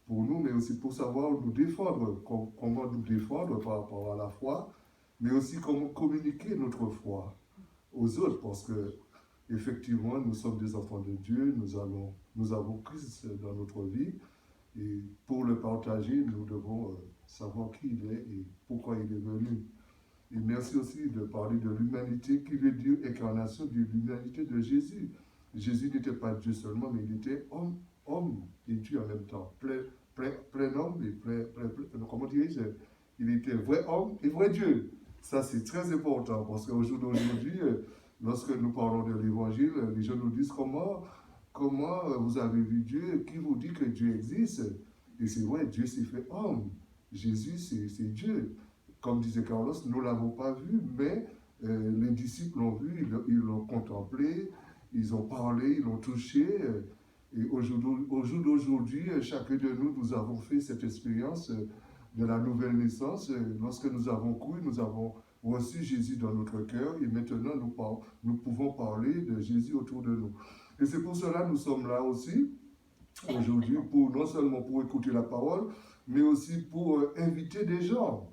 nous, mais aussi pour savoir nous défendre, comment nous défendre par rapport à la foi, mais aussi comment communiquer notre foi aux autres, parce que effectivement, nous sommes des enfants de Dieu, nous avons Christ dans notre vie, et pour le partager, nous devons savoir qui il est et pourquoi il est venu. Et merci aussi de parler de l'humanité qui veut dire incarnation de l'humanité de Jésus. Jésus n'était pas Dieu seulement, mais il était homme et Dieu en même temps. Plein homme et plein, comment dirais-je, il était vrai homme et vrai Dieu. Ça, c'est très important parce qu'au jour d'aujourd'hui, lorsque nous parlons de l'évangile, les gens nous disent comment vous avez vu Dieu, qui vous dit que Dieu existe? Et c'est vrai, Dieu s'est fait homme. Jésus, c'est Dieu. Comme disait Carlos, nous ne l'avons pas vu, mais les disciples l'ont vu, ils l'ont contemplé, ils ont parlé, ils l'ont touché. Et au jour d'aujourd'hui, chacun de nous, nous avons fait cette expérience de la nouvelle naissance. Lorsque nous avons cru, nous avons reçu Jésus dans notre cœur et maintenant nous pouvons parler de Jésus autour de nous. Et c'est pour cela que nous sommes là aussi, aujourd'hui, non seulement pour écouter la parole, mais aussi pour inviter des gens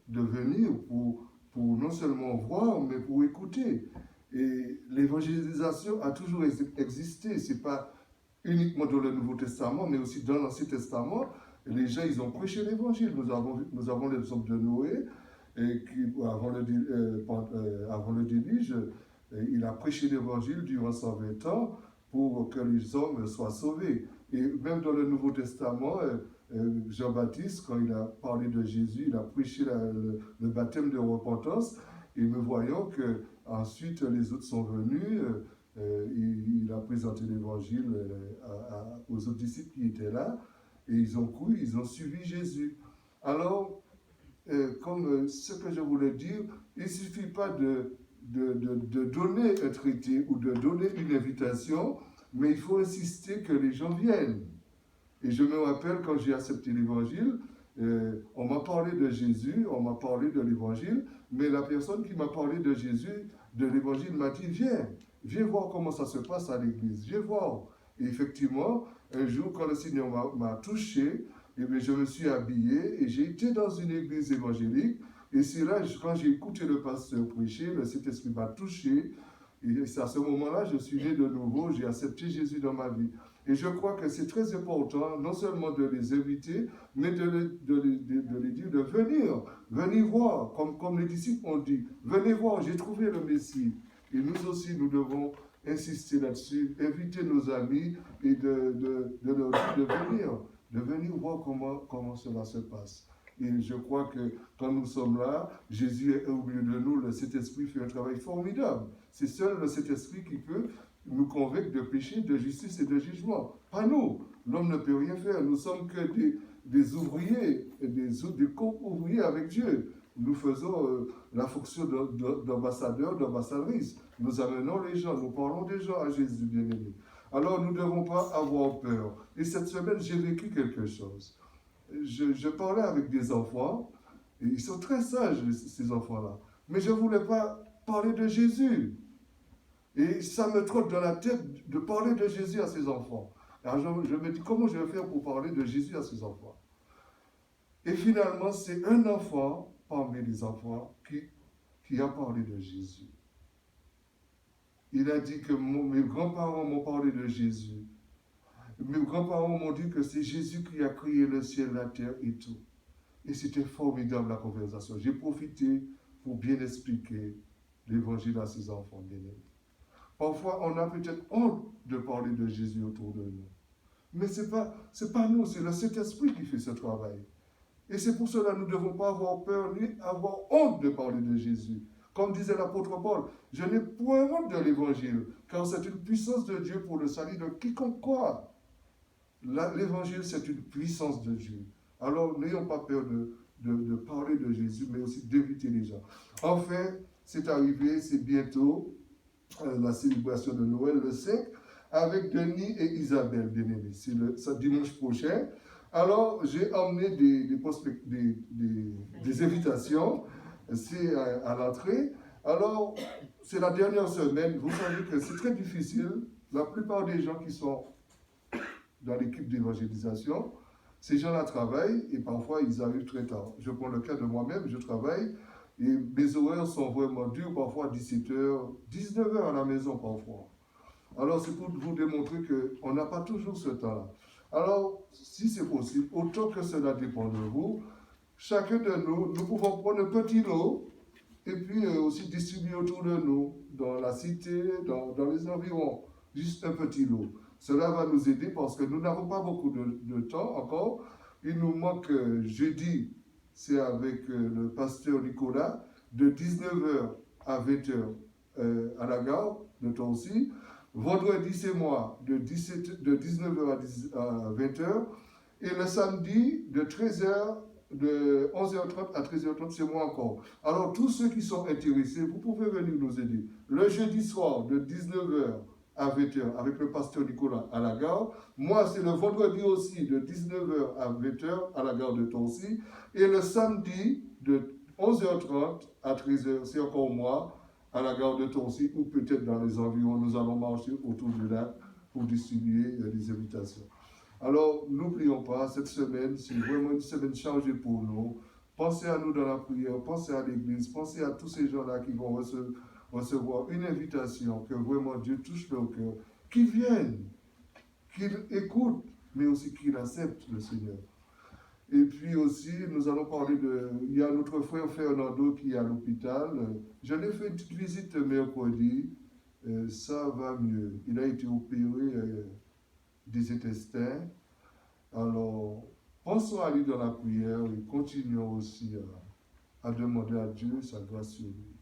de venir, pour non seulement voir, mais pour écouter. Et l'évangélisation a toujours existé, ce n'est pas uniquement dans le Nouveau Testament, mais aussi dans l'Ancien Testament. Les gens, ils ont prêché l'évangile. Nous avons l'exemple de Noé, qui, avant le déluge, il a prêché l'évangile durant 120 ans pour que les hommes soient sauvés. Et même dans le Nouveau Testament, Jean-Baptiste, quand il a parlé de Jésus, il a prêché le baptême de repentance, et nous voyons que ensuite les autres sont venus, il a présenté l'évangile aux autres disciples qui étaient là, et ils ont cru, ils ont suivi Jésus. Alors, comme ce que je voulais dire, il ne suffit pas de donner un traité ou de donner une invitation, mais il faut insister que les gens viennent. Et je me rappelle quand j'ai accepté l'évangile, on m'a parlé de Jésus, on m'a parlé de l'évangile, mais la personne qui m'a parlé de Jésus, de l'évangile, m'a dit viens voir comment ça se passe à l'église, viens voir. Et effectivement, un jour, quand le Seigneur m'a touché, eh bien, je me suis habillé et j'ai été dans une église évangélique. Et c'est là, quand j'ai écouté le pasteur prêcher, le Saint-Esprit m'a touché. Et c'est à ce moment-là, je suis né de nouveau, j'ai accepté Jésus dans ma vie. Et je crois que c'est très important, non seulement de les inviter, mais de les dire de venir voir, comme les disciples ont dit, venez voir, j'ai trouvé le Messie. Et nous aussi, nous devons insister là-dessus, inviter nos amis et de leur dire de venir voir comment cela se passe. Et je crois que quand nous sommes là, Jésus est au milieu de nous, le Saint-Esprit fait un travail formidable. C'est seul le Saint-Esprit qui peut nous convaincre de péché, de justice et de jugement. Pas nous. L'homme ne peut rien faire. Nous sommes que des ouvriers, des co-ouvriers avec Dieu. Nous faisons la fonction d'ambassadeur, d'ambassadrice. Nous amenons les gens, nous parlons des gens à Jésus bien-aimé. Alors nous ne devons pas avoir peur. Et cette semaine, j'ai vécu quelque chose. Je parlais avec des enfants, et ils sont très sages, ces enfants-là. Mais je ne voulais pas parler de Jésus. Et ça me trotte dans la tête de parler de Jésus à ces enfants. Alors je me dis, comment je vais faire pour parler de Jésus à ces enfants? Et finalement, c'est un enfant parmi les enfants qui a parlé de Jésus. Il a dit que mes grands-parents m'ont parlé de Jésus. Mes grands-parents m'ont dit que c'est Jésus qui a créé le ciel, la terre et tout. Et c'était formidable la conversation. J'ai profité pour bien expliquer l'évangile à ces enfants bien-aimés. Parfois, on a peut-être honte de parler de Jésus autour de nous. Mais ce n'est pas nous, c'est le Saint-Esprit qui fait ce travail. Et c'est pour cela que nous ne devons pas avoir peur ni avoir honte de parler de Jésus. Comme disait l'apôtre Paul, je n'ai point honte de l'évangile, car c'est une puissance de Dieu pour le salut de quiconque croit. L'évangile, c'est une puissance de Dieu. Alors, n'ayons pas peur de parler de Jésus, mais aussi d'éviter les gens. Enfin, c'est arrivé, c'est bientôt la célébration de Noël, le 5, avec Denis et Isabelle, bien-aimés. C'est dimanche prochain. Alors, j'ai emmené des invitations, c'est à l'entrée. Alors, c'est la dernière semaine, vous savez que c'est très difficile. La plupart des gens qui sont dans l'équipe d'évangélisation, ces gens-là travaillent et parfois ils arrivent très tard. Je prends le cas de moi-même, je travaille et mes horaires sont vraiment durs, parfois 17h, 19h à la maison parfois. Alors c'est pour vous démontrer qu'on n'a pas toujours ce temps-là. Alors, si c'est possible, autant que cela dépend de vous, chacun de nous, nous pouvons prendre un petit lot et puis aussi distribuer autour de nous, dans la cité, dans les environs, juste un petit lot. Cela va nous aider parce que nous n'avons pas beaucoup de temps encore. Il nous manque jeudi, c'est avec le pasteur Nicolas, de 19h à 20h à la gare de Tonsi. Vendredi, c'est moi, de 19h à 20h. Et le samedi, de 11h30 à 13h30, c'est moi encore. Alors, tous ceux qui sont intéressés, vous pouvez venir nous aider. Le jeudi soir, de 19h à 20h, avec le pasteur Nicolas à la gare. Moi, c'est le vendredi aussi, de 19h à 20h à la gare de Tonsi. Et le samedi, de 11h30 à 13h, c'est encore moi, à la gare de Tonsi, ou peut-être dans les environs, nous allons marcher autour du lac pour distribuer des invitations. Alors, n'oublions pas, cette semaine, c'est vraiment une semaine chargée pour nous. Pensez à nous dans la prière, pensez à l'église, pensez à tous ces gens-là qui vont recevoir une invitation, que vraiment Dieu touche leur cœur, qu'ils viennent, qu'ils écoutent, mais aussi qu'ils acceptent le Seigneur. Et puis aussi, nous allons parler il y a notre frère Fernando qui est à l'hôpital. Je l'ai fait une petite visite mercredi, ça va mieux. Il a été opéré des intestins. Alors, pensons à lui dans la prière et continuons aussi à demander à Dieu sa grâce sur lui.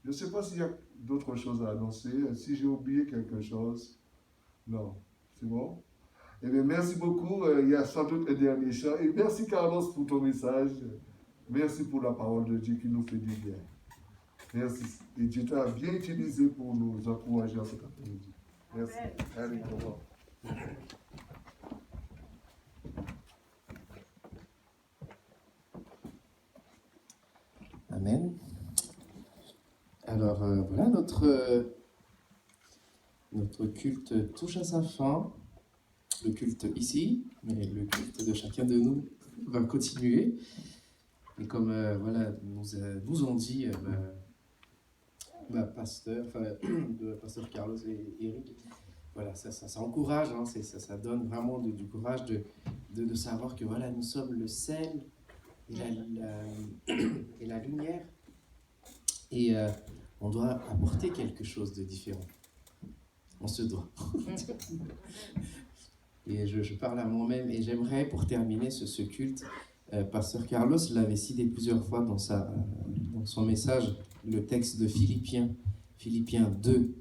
Je ne sais pas s'il y a d'autres choses à annoncer. Si j'ai oublié quelque chose, non, c'est bon? Eh bien, merci beaucoup. Il y a sans doute un dernier chant. Et merci Carlos pour ton message. Merci pour la parole de Dieu qui nous fait du bien. Merci. Et Dieu t'a bien utilisé pour nous encourager en cet après-midi. Merci. Allez, au revoir. Amen. Alors voilà, notre culte touche à sa fin. Le culte ici, mais le culte de chacun de nous va continuer. Et comme voilà, nous ont dit pasteur Carlos et Eric, voilà, ça encourage, hein, ça donne vraiment du courage de savoir que voilà, nous sommes le sel et la lumière. Et on doit apporter quelque chose de différent. On se doit. Et je parle à moi-même. Et j'aimerais, pour terminer ce culte, Pasteur Carlos l'avait cité plusieurs fois dans son message, le texte de Philippiens 2.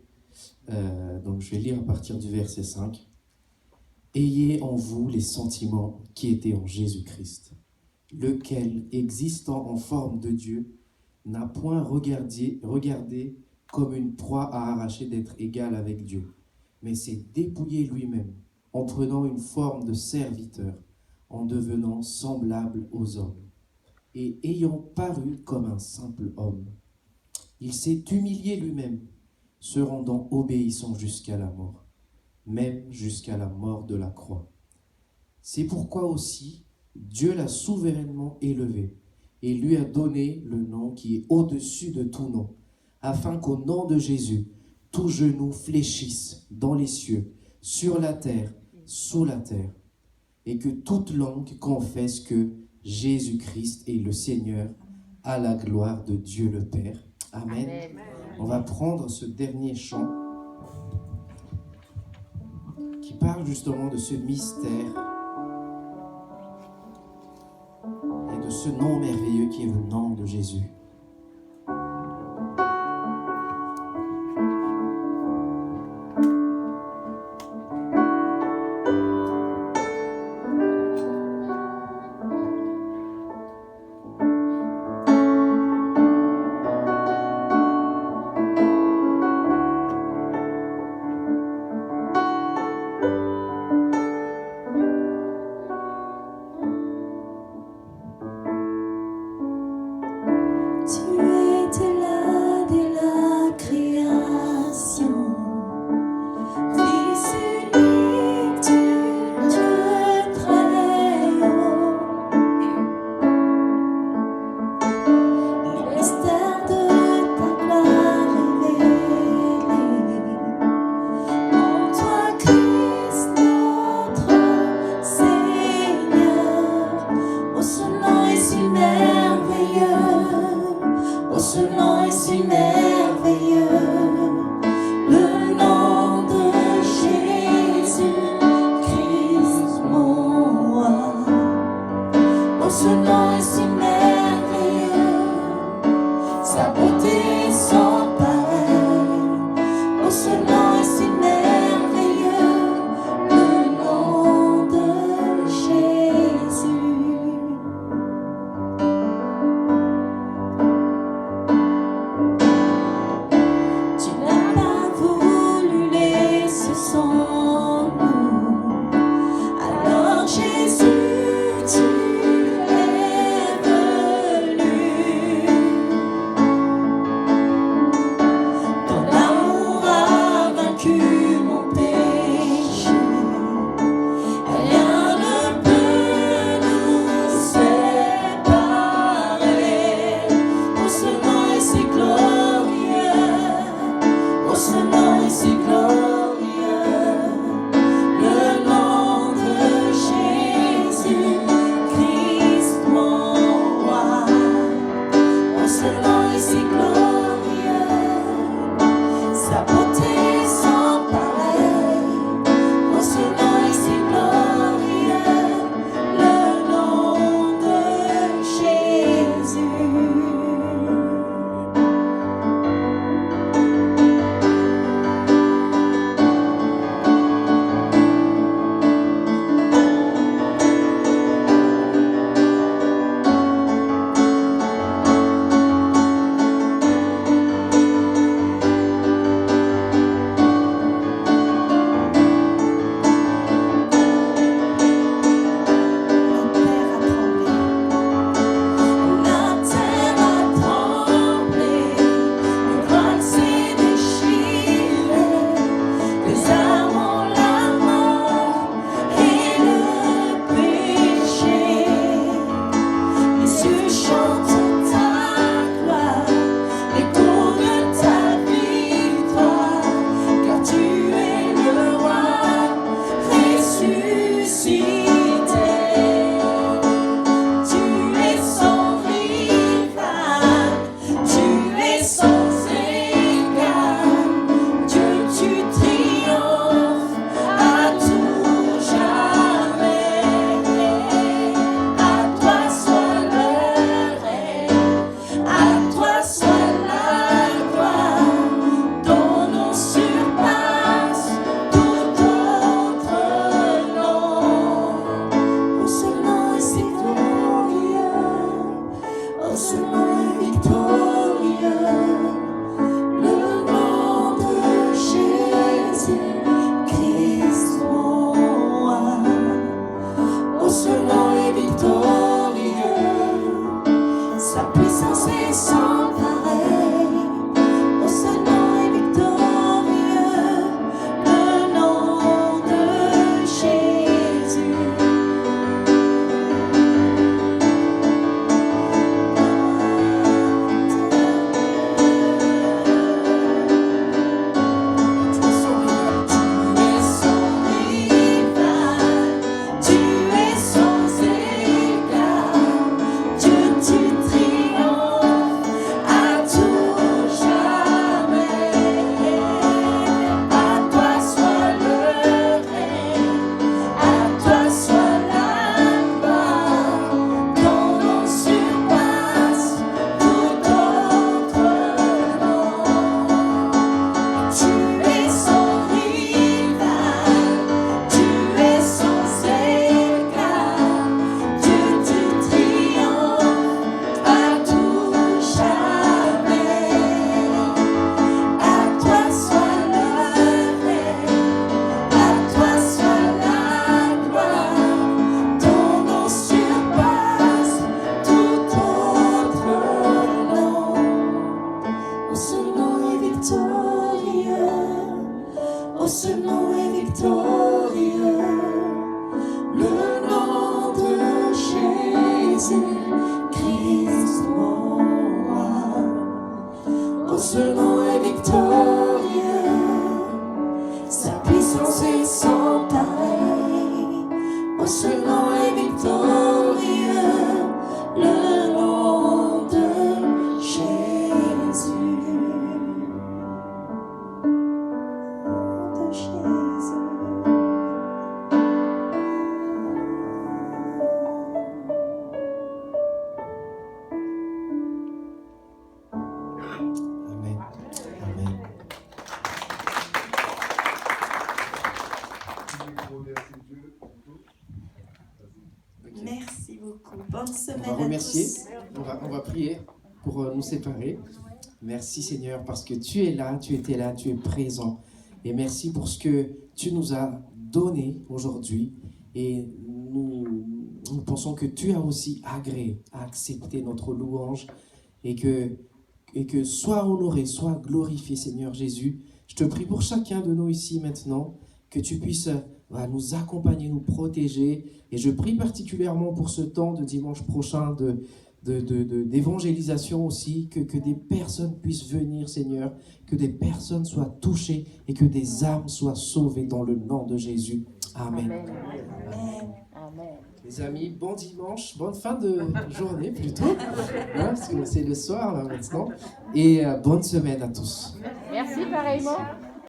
Donc je vais lire à partir du verset 5. « Ayez en vous les sentiments qui étaient en Jésus-Christ, lequel, existant en forme de Dieu, n'a point regardé comme une proie à arracher d'être égal avec Dieu, mais s'est dépouillé lui-même, en prenant une forme de serviteur, en devenant semblable aux hommes, et ayant paru comme un simple homme. Il s'est humilié lui-même, se rendant obéissant jusqu'à la mort, même jusqu'à la mort de la croix. C'est pourquoi aussi Dieu l'a souverainement élevé et lui a donné le nom qui est au-dessus de tout nom, afin qu'au nom de Jésus, tout genou fléchisse dans les cieux, sur la terre, sous la terre, et que toute langue confesse que Jésus-Christ est le Seigneur, à la gloire de Dieu le Père. Amen. Amen. On va prendre ce dernier chant qui parle justement de ce mystère et de ce nom merveilleux qui est le nom de Jésus. si merveilleux. Oh, ce nom est si merveilleux. Le nom de Jésus, Christ mon roi. Oh, ce nom est si merveilleux. Sa beauté sans pareil. Oh, ce nom est si merveilleux. Le nom de Jésus. Tu n'as pas voulu laisser sans nous. Alors Jésus, tu es venu. semaine On va remercier, à tous. on va prier pour nous séparer. Merci Seigneur parce que tu es là, tu étais là, tu es présent. Et merci pour ce que tu nous as donné aujourd'hui. Et nous pensons que tu as aussi agréé à accepter notre louange et que sois honoré, sois glorifié Seigneur Jésus. Je te prie pour chacun de nous ici maintenant que tu puisses nous accompagner, nous protéger. Et je prie particulièrement pour ce temps de dimanche prochain d'évangélisation aussi, que des personnes puissent venir, Seigneur, que des personnes soient touchées et que des âmes soient sauvées dans le nom de Jésus. Amen. Amen. Les amis, bon dimanche, bonne fin de journée plutôt, parce que c'est le soir là maintenant, et bonne semaine à tous. Merci pareillement.